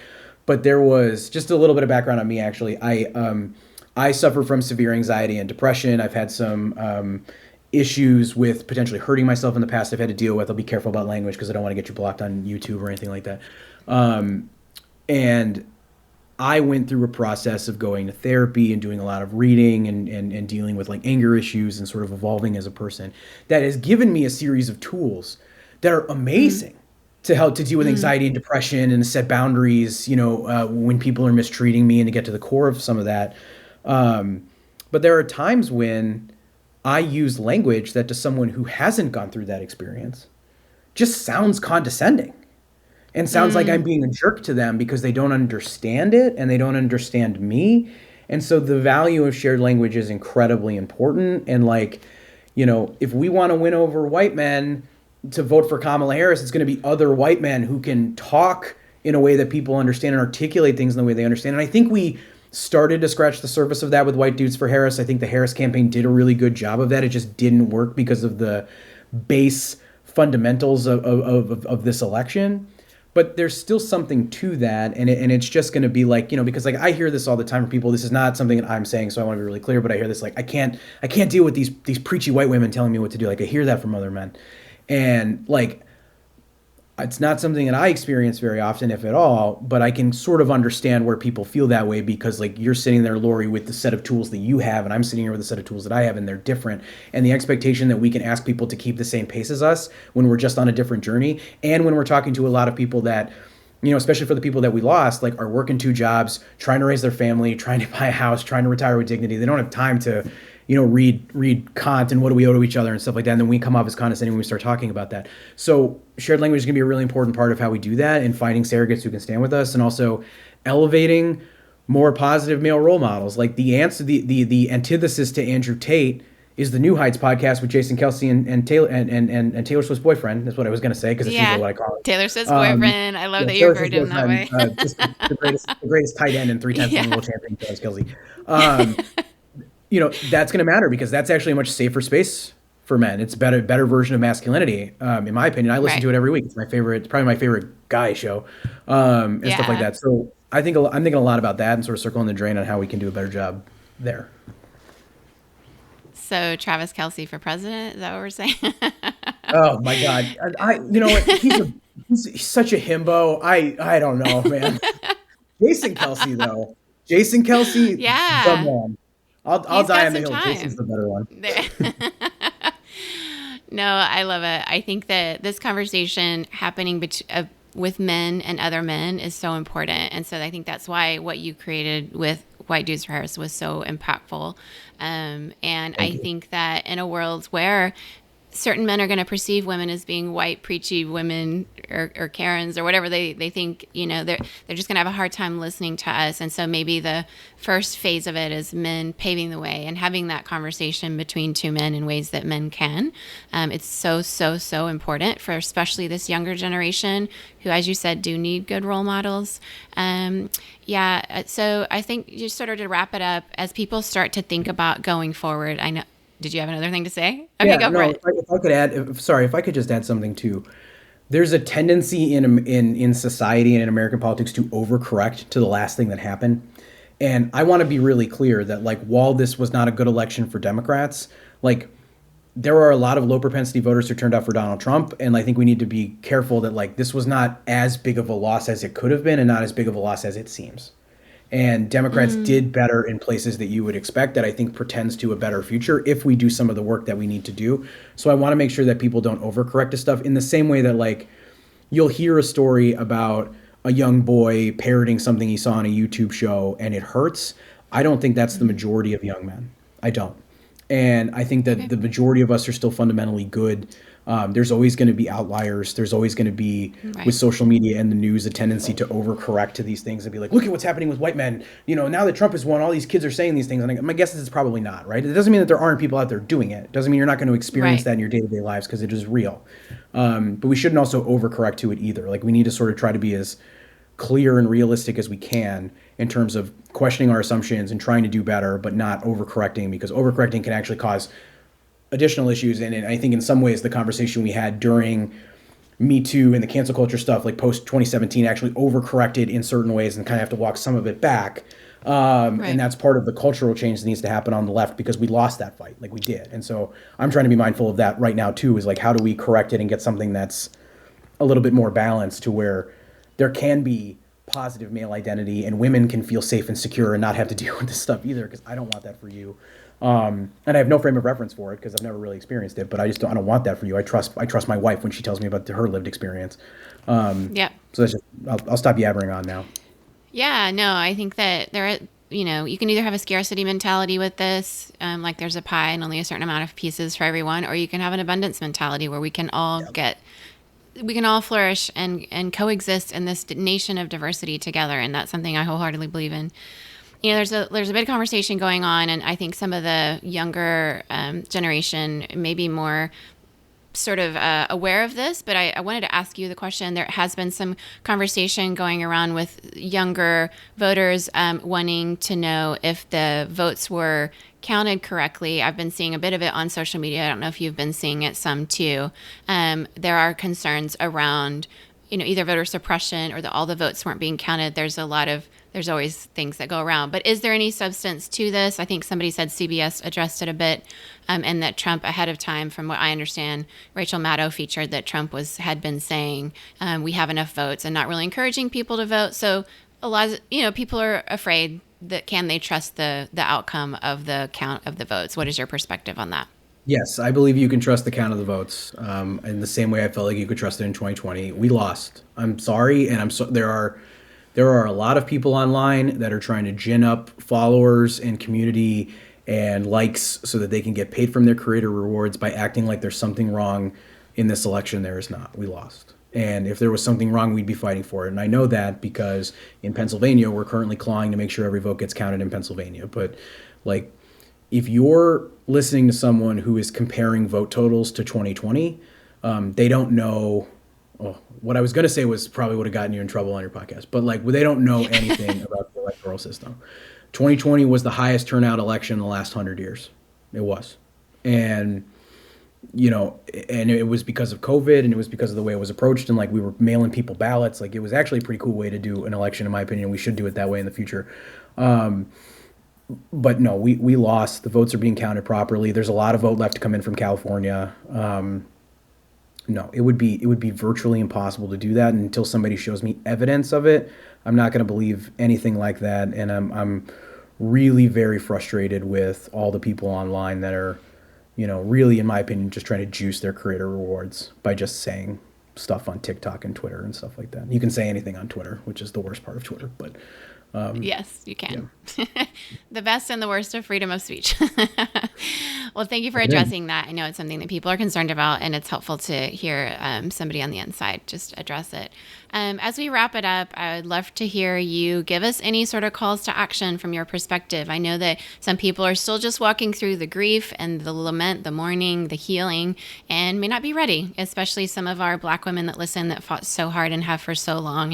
But there was just a little bit of background on me, actually. I suffer from severe anxiety and depression. I've had some issues with potentially hurting myself in the past I've had to deal with. I'll be careful about language because I don't want to get you blocked on YouTube or anything like that. And I went through a process of going to therapy and doing a lot of reading and dealing with like anger issues and sort of evolving as a person that has given me a series of tools that are amazing to help to deal with anxiety and depression and to set boundaries, when people are mistreating me, and to get to the core of some of that. But there are times when I use language that to someone who hasn't gone through that experience just sounds condescending and sounds like I'm being a jerk to them because they don't understand it and they don't understand me. And so the value of shared language is incredibly important. And like, you know, if we want to win over white men to vote for Kamala Harris, it's going to be other white men who can talk in a way that people understand and articulate things in the way they understand. And I think we started to scratch the surface of that with White Dudes for Harris. I think the Harris campaign did a really good job of that. It just didn't work because of the base fundamentals of this election. But there's still something to that, and it's just going to be like, you know, because like I hear this all the time from people. This is not something that I'm saying, so I want to be really clear. But I hear this like I can't deal with these preachy white women telling me what to do. Like I hear that from other men, and like it's not something that I experience very often, if at all. But I can sort of understand where people feel that way because like you're sitting there, Lori, with the set of tools that you have, and I'm sitting here with the set of tools that I have, and they're different. And the expectation that we can ask people to keep the same pace as us when we're just on a different journey, and when we're talking to a lot of people that, you know, especially for the people that we lost, like are working 2 jobs, trying to raise their family, trying to buy a house, trying to retire with dignity. They don't have time to, you know, read Kant and what do we owe to each other and stuff like that. And then we come off as condescending when we start talking about that. So shared language is going to be a really important part of how we do that, and finding surrogates who can stand with us, and also elevating more positive male role models. Like the answer, the antithesis to Andrew Tate is the New Heights podcast with Jason Kelsey and Taylor and Taylor Swift's boyfriend. That's what I was going to say because it's usually what I call it. Taylor Swift's boyfriend. I love that you referred to him that way. Just the greatest tight end and 3-time Super Bowl champion, Travis Kelsey. You know, that's going to matter because that's actually a much safer space for men. It's better version of masculinity, in my opinion. I listen to it every week. It's my favorite. It's probably my favorite guy show, and stuff like that. So I'm thinking a lot about that and sort of circling the drain on how we can do a better job there. So Travis Kelsey for president? Is that what we're saying? Oh my God! You know what? He's such a himbo. I don't know, man. Jason Kelsey though. Jason Kelsey. Yeah. The man. I'll die on the hill. Jason's the better one. No, I love it. I think that this conversation happening with men and other men is so important. And so I think that's why what you created with White Dudes for Harris was so impactful. And I think that in a world where certain men are going to perceive women as being white, preachy women or Karens or whatever they think, you know, they're just going to have a hard time listening to us. And so maybe the first phase of it is men paving the way and having that conversation between 2 men in ways that men can. It's so important for especially this younger generation who, as you said, do need good role models. So I think just sort of to wrap it up, as people start to think about going forward, I know, did you have another thing to say? Okay, go for it. If I could add, if I could just add something too. There's a tendency in society and in American politics to overcorrect to the last thing that happened. And I want to be really clear that like while this was not a good election for Democrats, like there are a lot of low propensity voters who turned out for Donald Trump. And I think we need to be careful that like this was not as big of a loss as it could have been and not as big of a loss as it seems. And Democrats did better in places that you would expect that I think portends to a better future if we do some of the work that we need to do. So I want to make sure that people don't overcorrect to stuff in the same way that like you'll hear a story about a young boy parroting something he saw on a YouTube show and it hurts. I don't think that's the majority of young men. I don't. And I think that the majority of us are still fundamentally good. There's always going to be outliers. There's always going to be, with social media and the news, a tendency to overcorrect to these things and be like, look at what's happening with white men. You know, now that Trump has won, all these kids are saying these things. And my guess is it's probably not, right? It doesn't mean that there aren't people out there doing it. It doesn't mean you're not going to experience that in your day-to-day lives because it is real. But we shouldn't also overcorrect to it either. Like we need to sort of try to be as clear and realistic as we can in terms of questioning our assumptions and trying to do better, but not overcorrecting, because overcorrecting can actually cause additional issues. And I think in some ways the conversation we had during Me Too and the cancel culture stuff, like post 2017, actually overcorrected in certain ways and kind of have to walk some of it back. And that's part of the cultural change that needs to happen on the left because we lost that fight, like we did. And so I'm trying to be mindful of that right now too, is like, how do we correct it and get something that's a little bit more balanced to where there can be positive male identity and women can feel safe and secure and not have to deal with this stuff either, because I don't want that for you. And I have no frame of reference for it because I've never really experienced it, but I don't want that for you. I trust my wife when she tells me about her lived experience. So that's just, I'll stop yabbering on now. Yeah, no, I think that you can either have a scarcity mentality with this, like there's a pie and only a certain amount of pieces for everyone, or you can have an abundance mentality where we can all flourish and coexist in this nation of diversity together. And that's something I wholeheartedly believe in. There's a big conversation going on, and I think some of the younger generation may be more sort of aware of this, but I wanted to ask you the question. There has been some conversation going around with younger voters wanting to know if the votes were counted correctly. I've been seeing a bit of it on social media. I don't know if you've been seeing it some too. There are concerns around, either voter suppression or that all the votes weren't being counted. There's always things that go around. But is there any substance to this? I think somebody said CBS addressed it a bit, and that Trump ahead of time, from what I understand, Rachel Maddow featured that Trump had been saying we have enough votes and not really encouraging people to vote. So a lot of, people are afraid that can they trust the outcome of the count of the votes? What is your perspective on that? Yes, I believe you can trust the count of the votes in the same way I felt like you could trust it in 2020. We lost. I'm sorry, and there are a lot of people online that are trying to gin up followers and community and likes so that they can get paid from their creator rewards by acting like there's something wrong in this election. There is not. We lost. And if there was something wrong, we'd be fighting for it. And I know that because in Pennsylvania, we're currently clawing to make sure every vote gets counted in Pennsylvania. But if you're listening to someone who is comparing vote totals to 2020, they don't know. Oh, what I was going to say was probably would have gotten you in trouble on your podcast, but they don't know anything about the electoral system. 2020 was the highest turnout election in the last 100 years. It was. And, and it was because of COVID, and it was because of the way it was approached, and we were mailing people ballots. It was actually a pretty cool way to do an election, in my opinion. We should do it that way in the future. But no, we lost. The votes are being counted properly. There's a lot of vote left to come in from California. No, it would be virtually impossible to do that until somebody shows me evidence of it. I'm not going to believe anything like that, and I'm really very frustrated with all the people online that are, really, in my opinion, just trying to juice their creator rewards by just saying stuff on TikTok and Twitter and stuff like that. You can say anything on Twitter, which is the worst part of Twitter, but yes, you can. Yeah. The best and the worst of freedom of speech. Well, thank you for addressing that. I know it's something that people are concerned about, and it's helpful to hear somebody on the inside just address it. As we wrap it up, I would love to hear you give us any sort of calls to action from your perspective. I know that some people are still just walking through the grief and the lament, the mourning, the healing, and may not be ready, especially some of our Black women that listen that fought so hard and have for so long.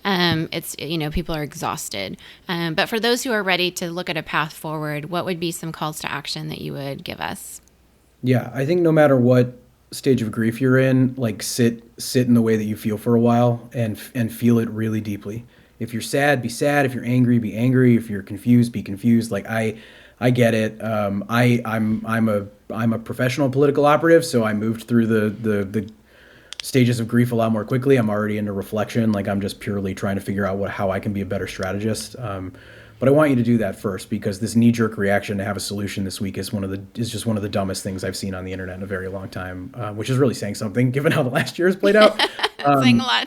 And it's, people are exhausted. But for those who are ready to look at a path forward, what would be some calls to action that you would give us? Yeah, I think no matter what stage of grief you're in, sit in the way that you feel for a while and feel it really deeply. If you're sad, be sad. If you're angry, be angry. If you're confused, be confused. I get it. I'm a professional political operative, so I moved through the stages of grief a lot more quickly. I'm already into reflection. I'm just purely trying to figure out how I can be a better strategist. But I want you to do that first, because this knee-jerk reaction to have a solution this week is just one of the dumbest things I've seen on the internet in a very long time, which is really saying something given how the last year has played out. Saying a lot.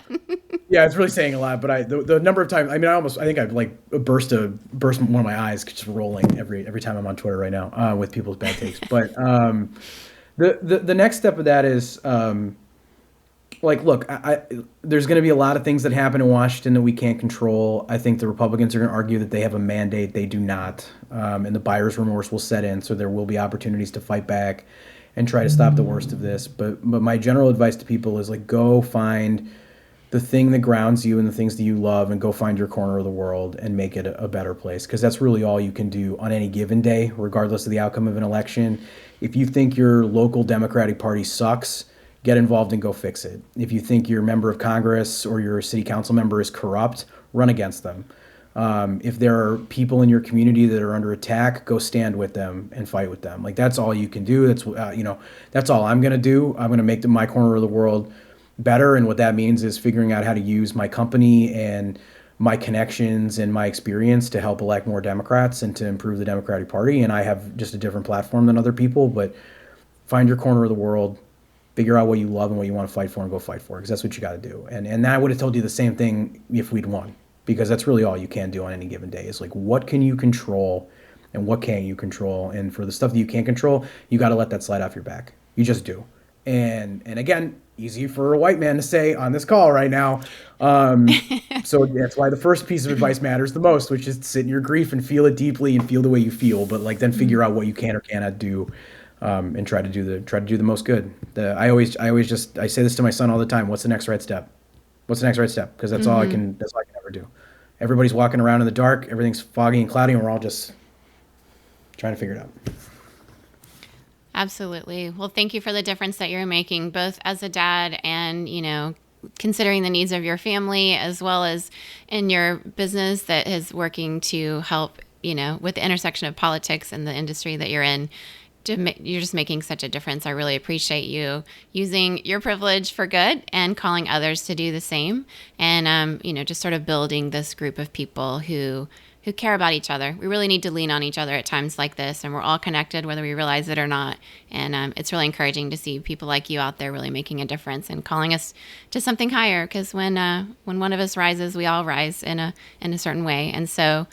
Yeah, it's really saying a lot. But the number of times, I think I've burst one of my eyes just rolling every time I'm on Twitter right now with people's bad takes. But the next step of that is. Look, there's going to be a lot of things that happen in Washington that we can't control. I think the Republicans are going to argue that they have a mandate. They do not. And the buyer's remorse will set in, so there will be opportunities to fight back and try to stop the worst of this. But my general advice to people is, go find the thing that grounds you and the things that you love, and go find your corner of the world and make it a better place, because that's really all you can do on any given day, regardless of the outcome of an election. If you think your local Democratic Party sucks, get involved and go fix it. If you think your member of Congress or your city council member is corrupt, run against them. If there are people in your community that are under attack, go stand with them and fight with them. That's all you can do. That's all I'm going to do. I'm going to make my corner of the world better. And what that means is figuring out how to use my company and my connections and my experience to help elect more Democrats and to improve the Democratic Party. And I have just a different platform than other people, but find your corner of the world. Figure out what you love and what you want to fight for, and go fight for it, because that's what you got to do. And I would have told you the same thing if we'd won. because that's really all you can do on any given day is like, what can you control and what can't you control? And for the stuff that you can't control, you got to let that slide off your back. You just do. And again, easy for a white man to say on this call right now. So that's why the first piece of advice matters the most, which is to sit in your grief and feel it deeply and feel the way you feel, but like then figure out what you can or cannot do, and try to do the most good. I say this to my son all the time. What's the next right step? What's the next right step? Because that's all I can ever do. Everybody's walking around in the dark. Everything's foggy and cloudy, and we're all just trying to figure it out. Absolutely. Well, thank you for the difference that you're making, both as a dad and, considering the needs of your family, as well as in your business that is working to help, with the intersection of politics and the industry that you're in. You're just making such a difference. I really appreciate you using your privilege for good and calling others to do the same. And, just sort of building this group of people who care about each other. We really need to lean on each other at times like this, and we're all connected, whether we realize it or not. And it's really encouraging to see people like you out there really making a difference and calling us to something higher. Because when one of us rises, we all rise in a certain way. And so,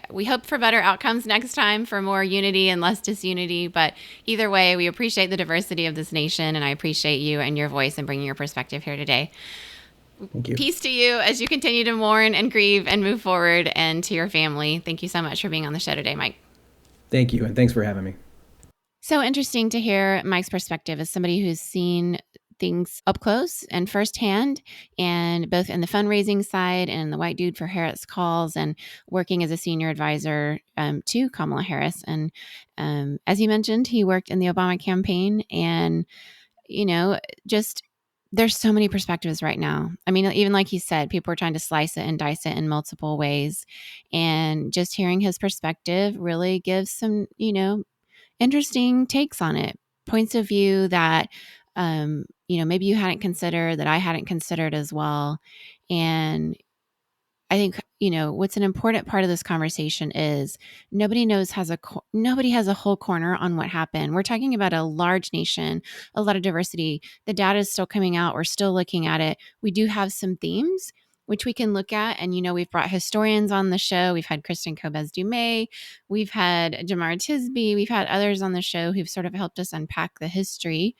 we hope for better outcomes next time, for more unity and less disunity. But either way, we appreciate the diversity of this nation, and I appreciate you and your voice and bringing your perspective here today. Thank you. Peace to you as you continue to mourn and grieve and move forward, and to your family. Thank you so much for being on the show today, Mike. Thank you, and thanks for having me. So interesting to hear Mike's perspective as somebody who's seen things up close and firsthand, and both in the fundraising side and the White Dude for Harris calls, and working as a senior advisor to Kamala Harris. And as you mentioned, he worked in the Obama campaign, and just there's so many perspectives right now. I mean, even like he said, people are trying to slice it and dice it in multiple ways. And just hearing his perspective really gives some, interesting takes on it, points of view that, maybe you hadn't considered, that I hadn't considered as well. And I think, what's an important part of this conversation is nobody has a whole corner on what happened. We're talking about a large nation, a lot of diversity. The data is still coming out. We're still looking at it. We do have some themes which we can look at. And, we've brought historians on the show. We've had Kristen Kobes-Dumais. We've had Jamar Tisby. We've had others on the show who've sort of helped us unpack the history,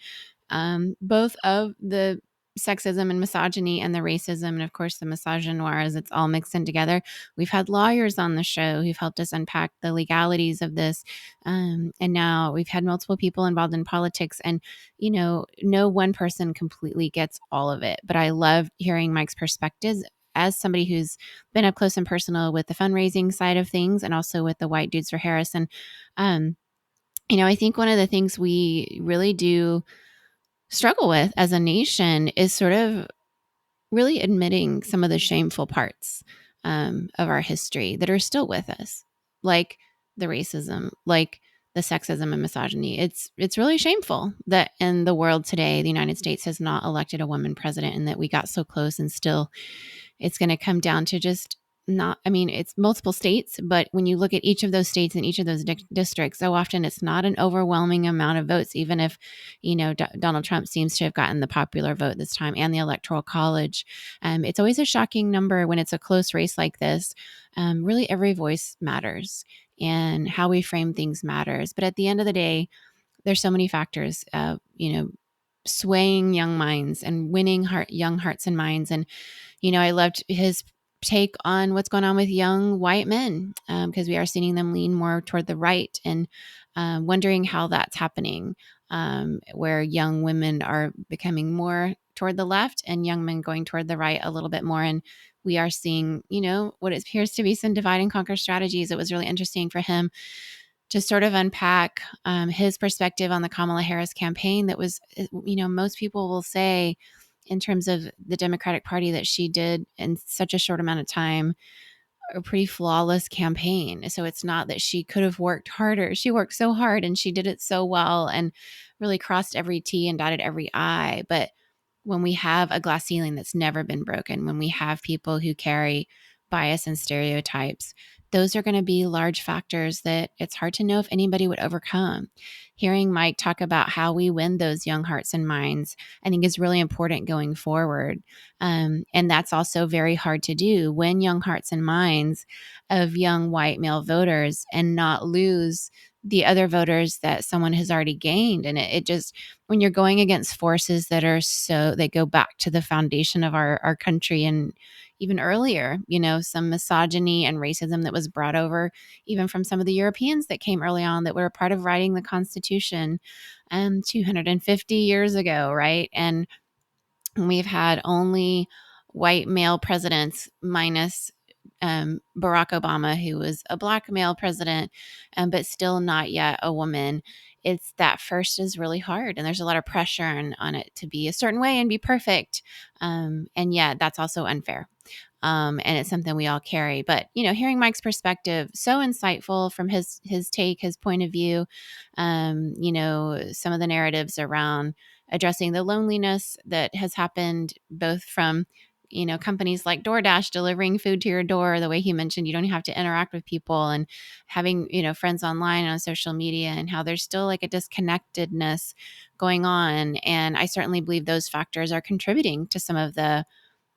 both of the sexism and misogyny and the racism, and of course the misogynoir, as it's all mixed in together. We've had lawyers on the show who've helped us unpack the legalities of this, and now we've had multiple people involved in politics, and no one person completely gets all of it. But I love hearing Mike's perspectives as somebody who's been up close and personal with the fundraising side of things, and also with the White Dudes for Harris. And I think one of the things we really do struggle with as a nation is sort of really admitting some of the shameful parts of our history that are still with us, like the racism, like the sexism and misogyny. It's really shameful that in the world today, the United States has not elected a woman president, and that we got so close, and still it's going to come down to just it's multiple states, but when you look at each of those states and each of those districts, so often it's not an overwhelming amount of votes, even if, Donald Trump seems to have gotten the popular vote this time and the Electoral College. It's always a shocking number when it's a close race like this. Really, every voice matters, and how we frame things matters. But at the end of the day, there's so many factors, swaying young minds and winning young hearts and minds. And, I loved his take on what's going on with young white men, because we are seeing them lean more toward the right, and wondering how that's happening, where young women are becoming more toward the left and young men going toward the right a little bit more. And we are seeing, what appears to be some divide and conquer strategies. It was really interesting for him to sort of unpack his perspective on the Kamala Harris campaign. That was, most people will say, in terms of the Democratic Party, that she did in such a short amount of time a pretty flawless campaign. So it's not that she could have worked harder. She worked so hard and she did it so well and really crossed every T and dotted every I. But when we have a glass ceiling that's never been broken, when we have people who carry bias and stereotypes, those are going to be large factors that it's hard to know if anybody would overcome. Hearing Mike talk about how we win those young hearts and minds, I think is really important going forward. And that's also very hard to do, win young hearts and minds of young white male voters and not lose the other voters that someone has already gained. And it just, when you're going against forces that are they go back to the foundation of our country and even earlier, some misogyny and racism that was brought over even from some of the Europeans that came early on that were a part of writing the Constitution 250 years ago, right? And we've had only white male presidents minus Barack Obama, who was a Black male president, but still not yet a woman. It's that first is really hard, and there's a lot of pressure on it to be a certain way and be perfect. And yet that's also unfair. And it's something we all carry. But, hearing Mike's perspective, so insightful from his take, his point of view, some of the narratives around addressing the loneliness that has happened both from companies like DoorDash delivering food to your door, the way he mentioned you don't have to interact with people, and having, friends online and on social media, and how there's still like a disconnectedness going on. And I certainly believe those factors are contributing to some of the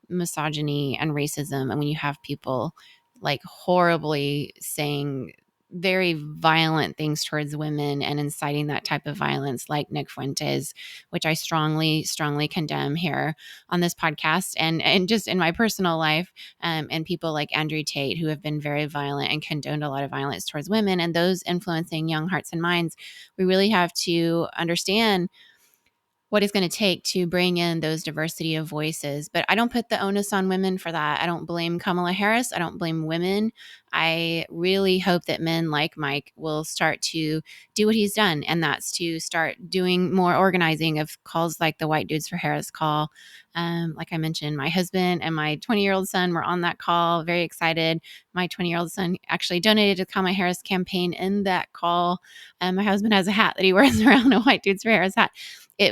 misogyny and racism. And when you have people like horribly saying very violent things towards women and inciting that type of violence, like Nick Fuentes, which I strongly, strongly condemn here on this podcast and just in my personal life, and people like Andrew Tate, who have been very violent and condoned a lot of violence towards women, and those influencing young hearts and minds. We really have to understand what it's going to take to bring in those diversity of voices. But I don't put the onus on women for that. I don't blame Kamala Harris. I don't blame women. I really hope that men like Mike will start to do what he's done, and that's to start doing more organizing of calls like the White Dudes for Harris call. Like I mentioned, my husband and my 20-year-old son were on that call, very excited. My 20-year-old son actually donated to the Kamala Harris campaign in that call. My husband has a hat that he wears around, a White Dudes for Harris hat.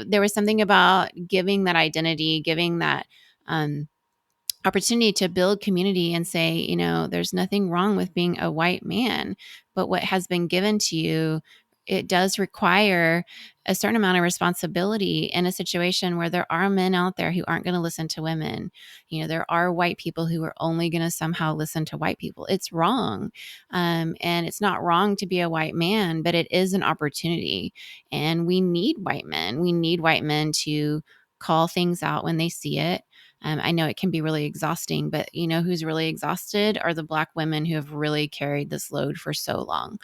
There was something about giving that identity, giving that opportunity to build community and say, there's nothing wrong with being a white man, but what has been given to you, it does require a certain amount of responsibility in a situation where there are men out there who aren't going to listen to women. There are white people who are only going to somehow listen to white people. It's wrong. And it's not wrong to be a white man, but it is an opportunity. And we need white men. We need white men to call things out when they see it. I know it can be really exhausting, but who's really exhausted are the Black women who have really carried this load for so long.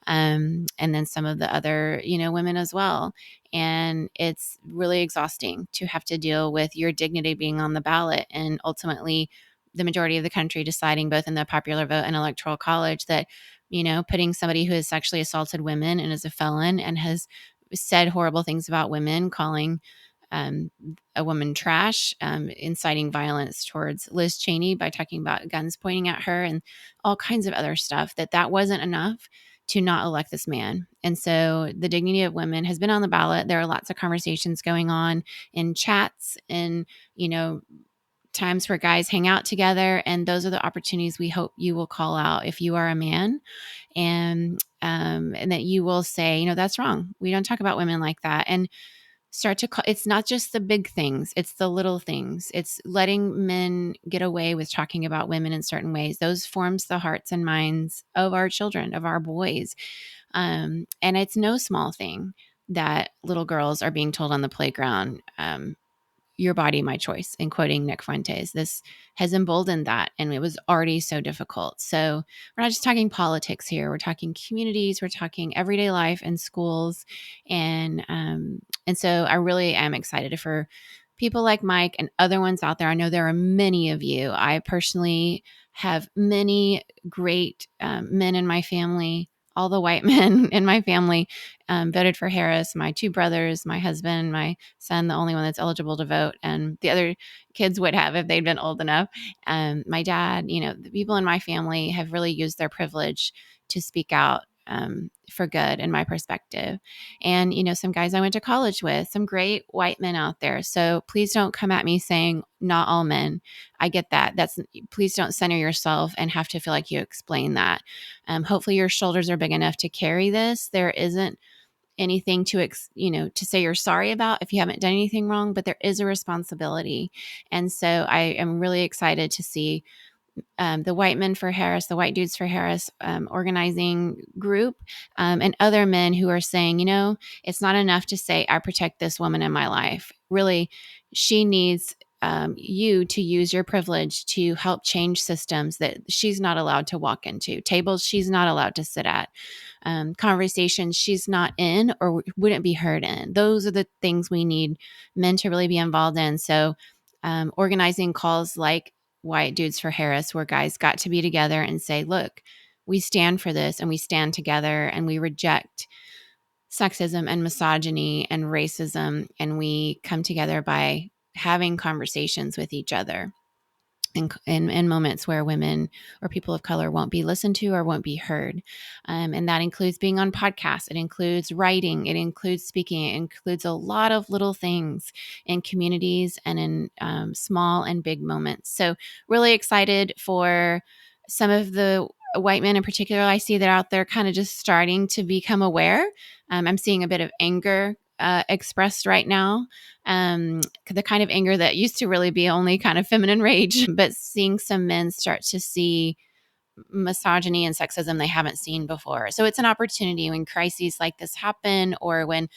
And then some of the other, women as well. And it's really exhausting to have to deal with your dignity being on the ballot, and ultimately the majority of the country deciding, both in the popular vote and electoral college, that, putting somebody who has sexually assaulted women and is a felon and has said horrible things about women, calling a woman trash, inciting violence towards Liz Cheney by talking about guns pointing at her and all kinds of other stuff, that wasn't enough to not elect this man. And so the dignity of women has been on the ballot. There are lots of conversations going on in chats and, times where guys hang out together. And those are the opportunities we hope you will call out if you are a man, and that you will say, that's wrong. We don't talk about women like that. And start to call, it's not just the big things, it's the little things. It's letting men get away with talking about women in certain ways. Those forms the hearts and minds of our children, of our boys. And it's no small thing that little girls are being told on the playground, your body, my choice, in quoting Nick Fuentes. This has emboldened that, and it was already so difficult. So we're not just talking politics here. We're talking communities. We're talking everyday life and schools. And so I really am excited for people like Mike and other ones out there. I know there are many of you. I personally have many great men in my family. All the white men in my family voted for Harris. My two brothers, my husband, my son, the only one that's eligible to vote, and the other kids would have if they'd been old enough. My dad, the people in my family have really used their privilege to speak out for good in my perspective. And, some guys I went to college with, some great white men out there. So please don't come at me saying not all men. I get that. Please don't center yourself and have to feel like you explain that. Hopefully your shoulders are big enough to carry this. There isn't anything to say you're sorry about if you haven't done anything wrong, but there is a responsibility. And so I am really excited to see the White Men for Harris, the White Dudes for Harris organizing group, and other men who are saying, it's not enough to say, I protect this woman in my life. Really, she needs you to use your privilege to help change systems that she's not allowed to walk into, tables she's not allowed to sit at, conversations she's not in or wouldn't be heard in. Those are the things we need men to really be involved in. So organizing calls like White Dudes for Harris, where guys got to be together and say, look, we stand for this and we stand together and we reject sexism and misogyny and racism. And we come together by having conversations with each other in moments where women or people of color won't be listened to or won't be heard. And that includes being on podcasts. It includes writing. It includes speaking. It includes a lot of little things in communities and in small and big moments. So really excited for some of the white men in particular I see that are out there kind of just starting to become aware. I'm seeing a bit of anger expressed right now. The kind of anger that used to really be only kind of feminine rage, but seeing some men start to see misogyny and sexism they haven't seen before. So it's an opportunity when crises like this happen or when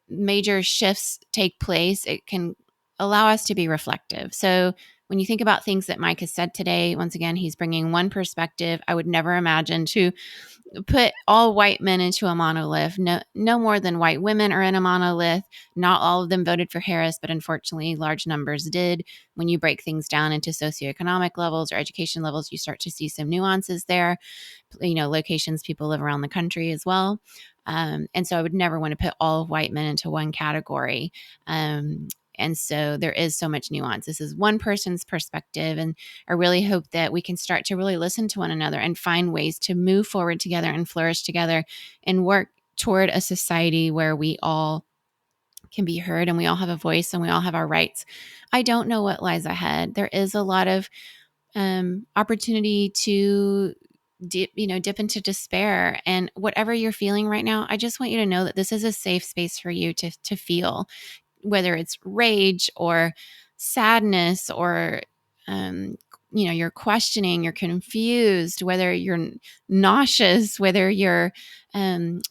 major shifts take place, it can allow us to be reflective. So when you think about things that Mike has said today, once again, he's bringing one perspective. I would never imagine to put all white men into a monolith. No more than white women are in a monolith. Not all of them voted for Harris, but unfortunately, large numbers did. When you break things down into socioeconomic levels or education levels, you start to see some nuances there. Locations people live around the country as well. And so I would never want to put all white men into one category. And so there is so much nuance. This is one person's perspective. And I really hope that we can start to really listen to one another and find ways to move forward together and flourish together and work toward a society where we all can be heard and we all have a voice and we all have our rights. I don't know what lies ahead. There is a lot of opportunity to dip into despair. And whatever you're feeling right now, I just want you to know that this is a safe space for you to feel, whether it's rage or sadness or, you're questioning, you're confused, whether you're nauseous, whether you're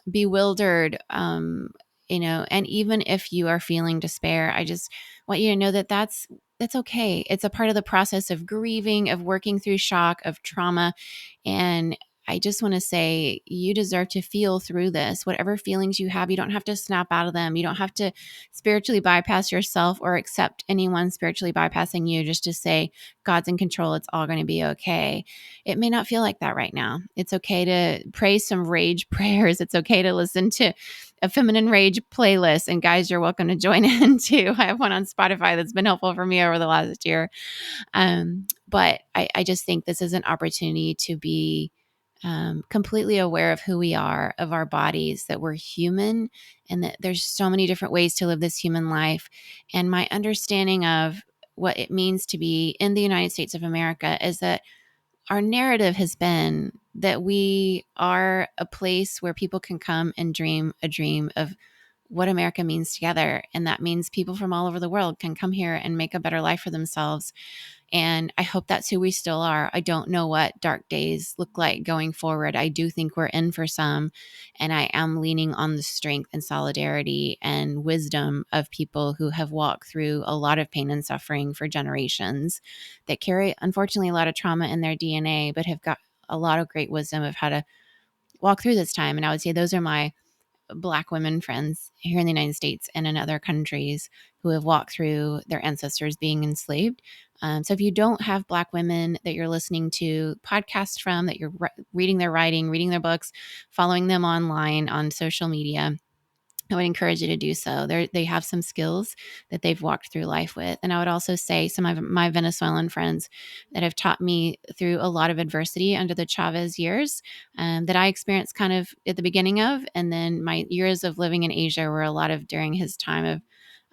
bewildered, and even if you are feeling despair, I just want you to know that that's okay. It's a part of the process of grieving, of working through shock, of trauma. And I just want to say you deserve to feel through this. Whatever feelings you have, you don't have to snap out of them. You don't have to spiritually bypass yourself or accept anyone spiritually bypassing you just to say, God's in control. It's all going to be okay. It may not feel like that right now. It's okay to pray some rage prayers. It's okay to listen to a feminine rage playlist. And guys, you're welcome to join in too. I have one on Spotify that's been helpful for me over the last year. But I just think this is an opportunity to be completely aware of who we are, of our bodies, that we're human, and that there's so many different ways to live this human life. And my understanding of what it means to be in the United States of America is that our narrative has been that we are a place where people can come and dream a dream of what America means together. And that means people from all over the world can come here and make a better life for themselves. And I hope that's who we still are. I don't know what dark days look like going forward. I do think we're in for some. And I am leaning on the strength and solidarity and wisdom of people who have walked through a lot of pain and suffering for generations, that carry, unfortunately, a lot of trauma in their DNA, but have got a lot of great wisdom of how to walk through this time. And I would say those are my Black women friends here in the United States and in other countries who have walked through their ancestors being enslaved. So if you don't have Black women that you're listening to podcasts from, that you're reading their writing, reading their books, following them online on social media, I would encourage you to do so. They have some skills that they've walked through life with. And I would also say some of my Venezuelan friends that have taught me through a lot of adversity under the Chavez years that I experienced kind of at the beginning of. And then my years of living in Asia were a lot of during his time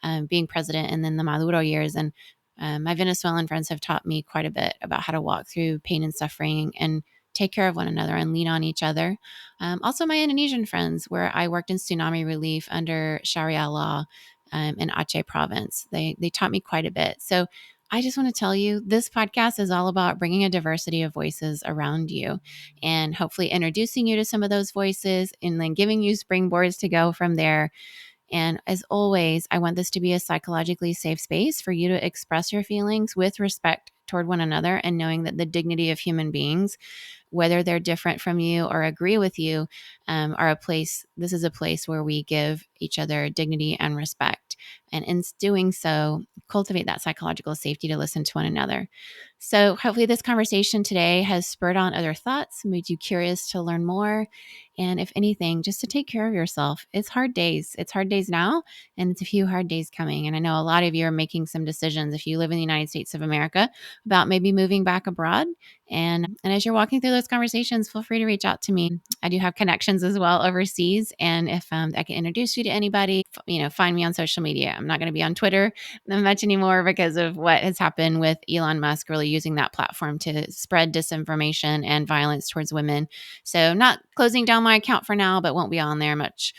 of being president, and then the Maduro years. And my Venezuelan friends have taught me quite a bit about how to walk through pain and suffering and take care of one another and lean on each other. Also, my Indonesian friends, where I worked in tsunami relief under Sharia law in Aceh province, they taught me quite a bit. So I just want to tell you, this podcast is all about bringing a diversity of voices around you and hopefully introducing you to some of those voices and then giving you springboards to go from there. And as always, I want this to be a psychologically safe space for you to express your feelings with respect toward one another and knowing that the dignity of human beings, whether they're different from you or agree with you, this is a place where we give each other dignity and respect. And in doing so, cultivate that psychological safety to listen to one another. So hopefully this conversation today has spurred on other thoughts, made you curious to learn more. And if anything, just to take care of yourself. It's hard days. It's hard days now, and it's a few hard days coming. And I know a lot of you are making some decisions if you live in the United States of America about maybe moving back abroad. And as you're walking through those conversations, feel free to reach out to me. I do have connections as well overseas. And if I can introduce you to anybody, find me on social media. I'm not going to be on Twitter much anymore because of what has happened with Elon Musk really using that platform to spread disinformation and violence towards women. So not closing down my account for now, but won't be on there much.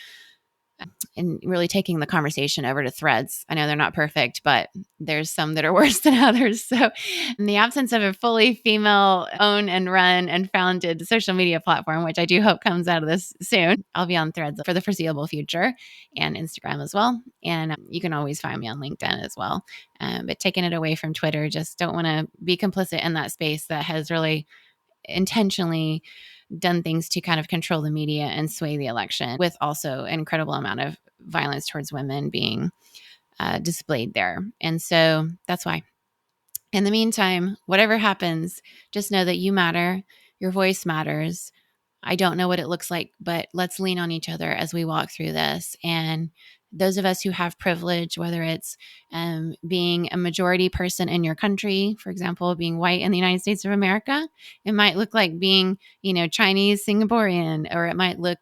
And really taking the conversation over to Threads. I know they're not perfect, but there's some that are worse than others. So in the absence of a fully female owned and run and founded social media platform, which I do hope comes out of this soon, I'll be on Threads for the foreseeable future and Instagram as well. And you can always find me on LinkedIn as well. But taking it away from Twitter, just don't want to be complicit in that space that has really intentionally done things to kind of control the media and sway the election, with also an incredible amount of violence towards women being displayed there. And so that's why. In the meantime, whatever happens, just know that you matter. Your voice matters. I don't know what it looks like, but let's lean on each other as we walk through this. And those of us who have privilege, whether it's being a majority person in your country, for example, being white in the United States of America, it might look like being, Chinese, Singaporean, or it might look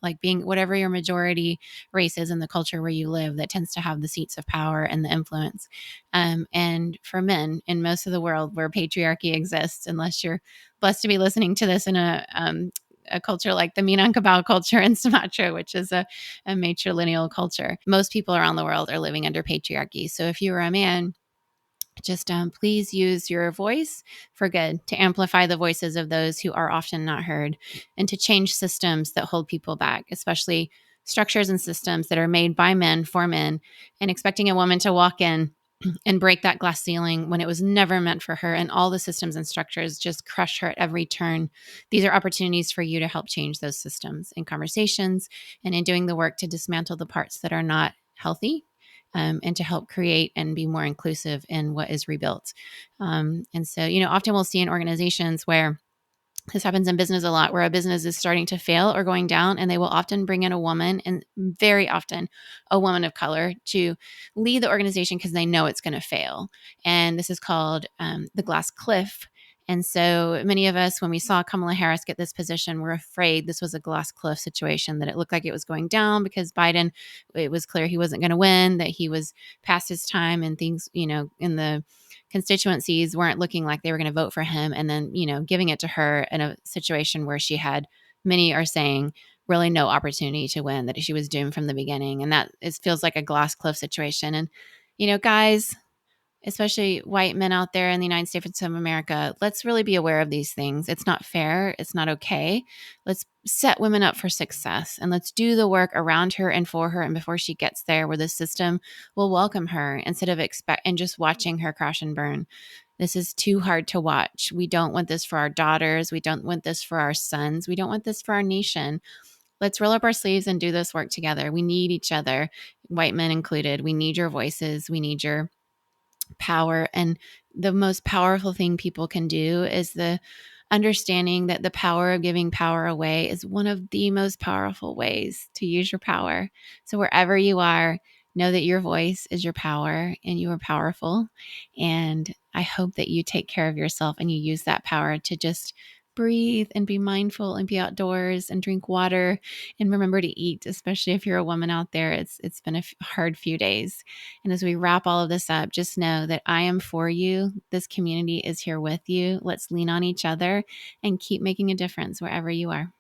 like being whatever your majority race is in the culture where you live that tends to have the seats of power and the influence. And for men in most of the world where patriarchy exists, unless you're blessed to be listening to this in a culture like the Minangkabau culture in Sumatra, which is a matrilineal culture. Most people around the world are living under patriarchy. So if you are a man, just please use your voice for good to amplify the voices of those who are often not heard and to change systems that hold people back, especially structures and systems that are made by men for men, and expecting a woman to walk in and break that glass ceiling when it was never meant for her, and all the systems and structures just crush her at every turn. These are opportunities for you to help change those systems in conversations and in doing the work to dismantle the parts that are not healthy, and to help create and be more inclusive in what is rebuilt. And so, often we'll see in organizations where this happens in business a lot, where a business is starting to fail or going down, and they will often bring in a woman, and very often a woman of color, to lead the organization because they know it's going to fail. And this is called the glass cliff. And so many of us, when we saw Kamala Harris get this position, were afraid this was a glass cliff situation, that it looked like it was going down because Biden, it was clear he wasn't going to win, that he was past his time, and things, in the constituencies weren't looking like they were going to vote for him. And then, giving it to her in a situation where she had, many are saying, really no opportunity to win, that she was doomed from the beginning. And that it feels like a glass cliff situation. And, guys, especially white men out there in the United States of America, let's really be aware of these things. It's not fair. It's not okay. Let's set women up for success, and let's do the work around her and for her and before she gets there, where the system will welcome her instead of just watching her crash and burn. This is too hard to watch. We don't want this for our daughters. We don't want this for our sons. We don't want this for our nation. Let's roll up our sleeves and do this work together. We need each other, white men included. We need your voices. We need your power. And the most powerful thing people can do is the understanding that the power of giving power away is one of the most powerful ways to use your power. So wherever you are, know that your voice is your power and you are powerful. And I hope that you take care of yourself and you use that power to just breathe and be mindful and be outdoors and drink water and remember to eat, especially if you're a woman out there. It's been a hard few days. And as we wrap all of this up, just know that I am for you. This community is here with you. Let's lean on each other and keep making a difference wherever you are.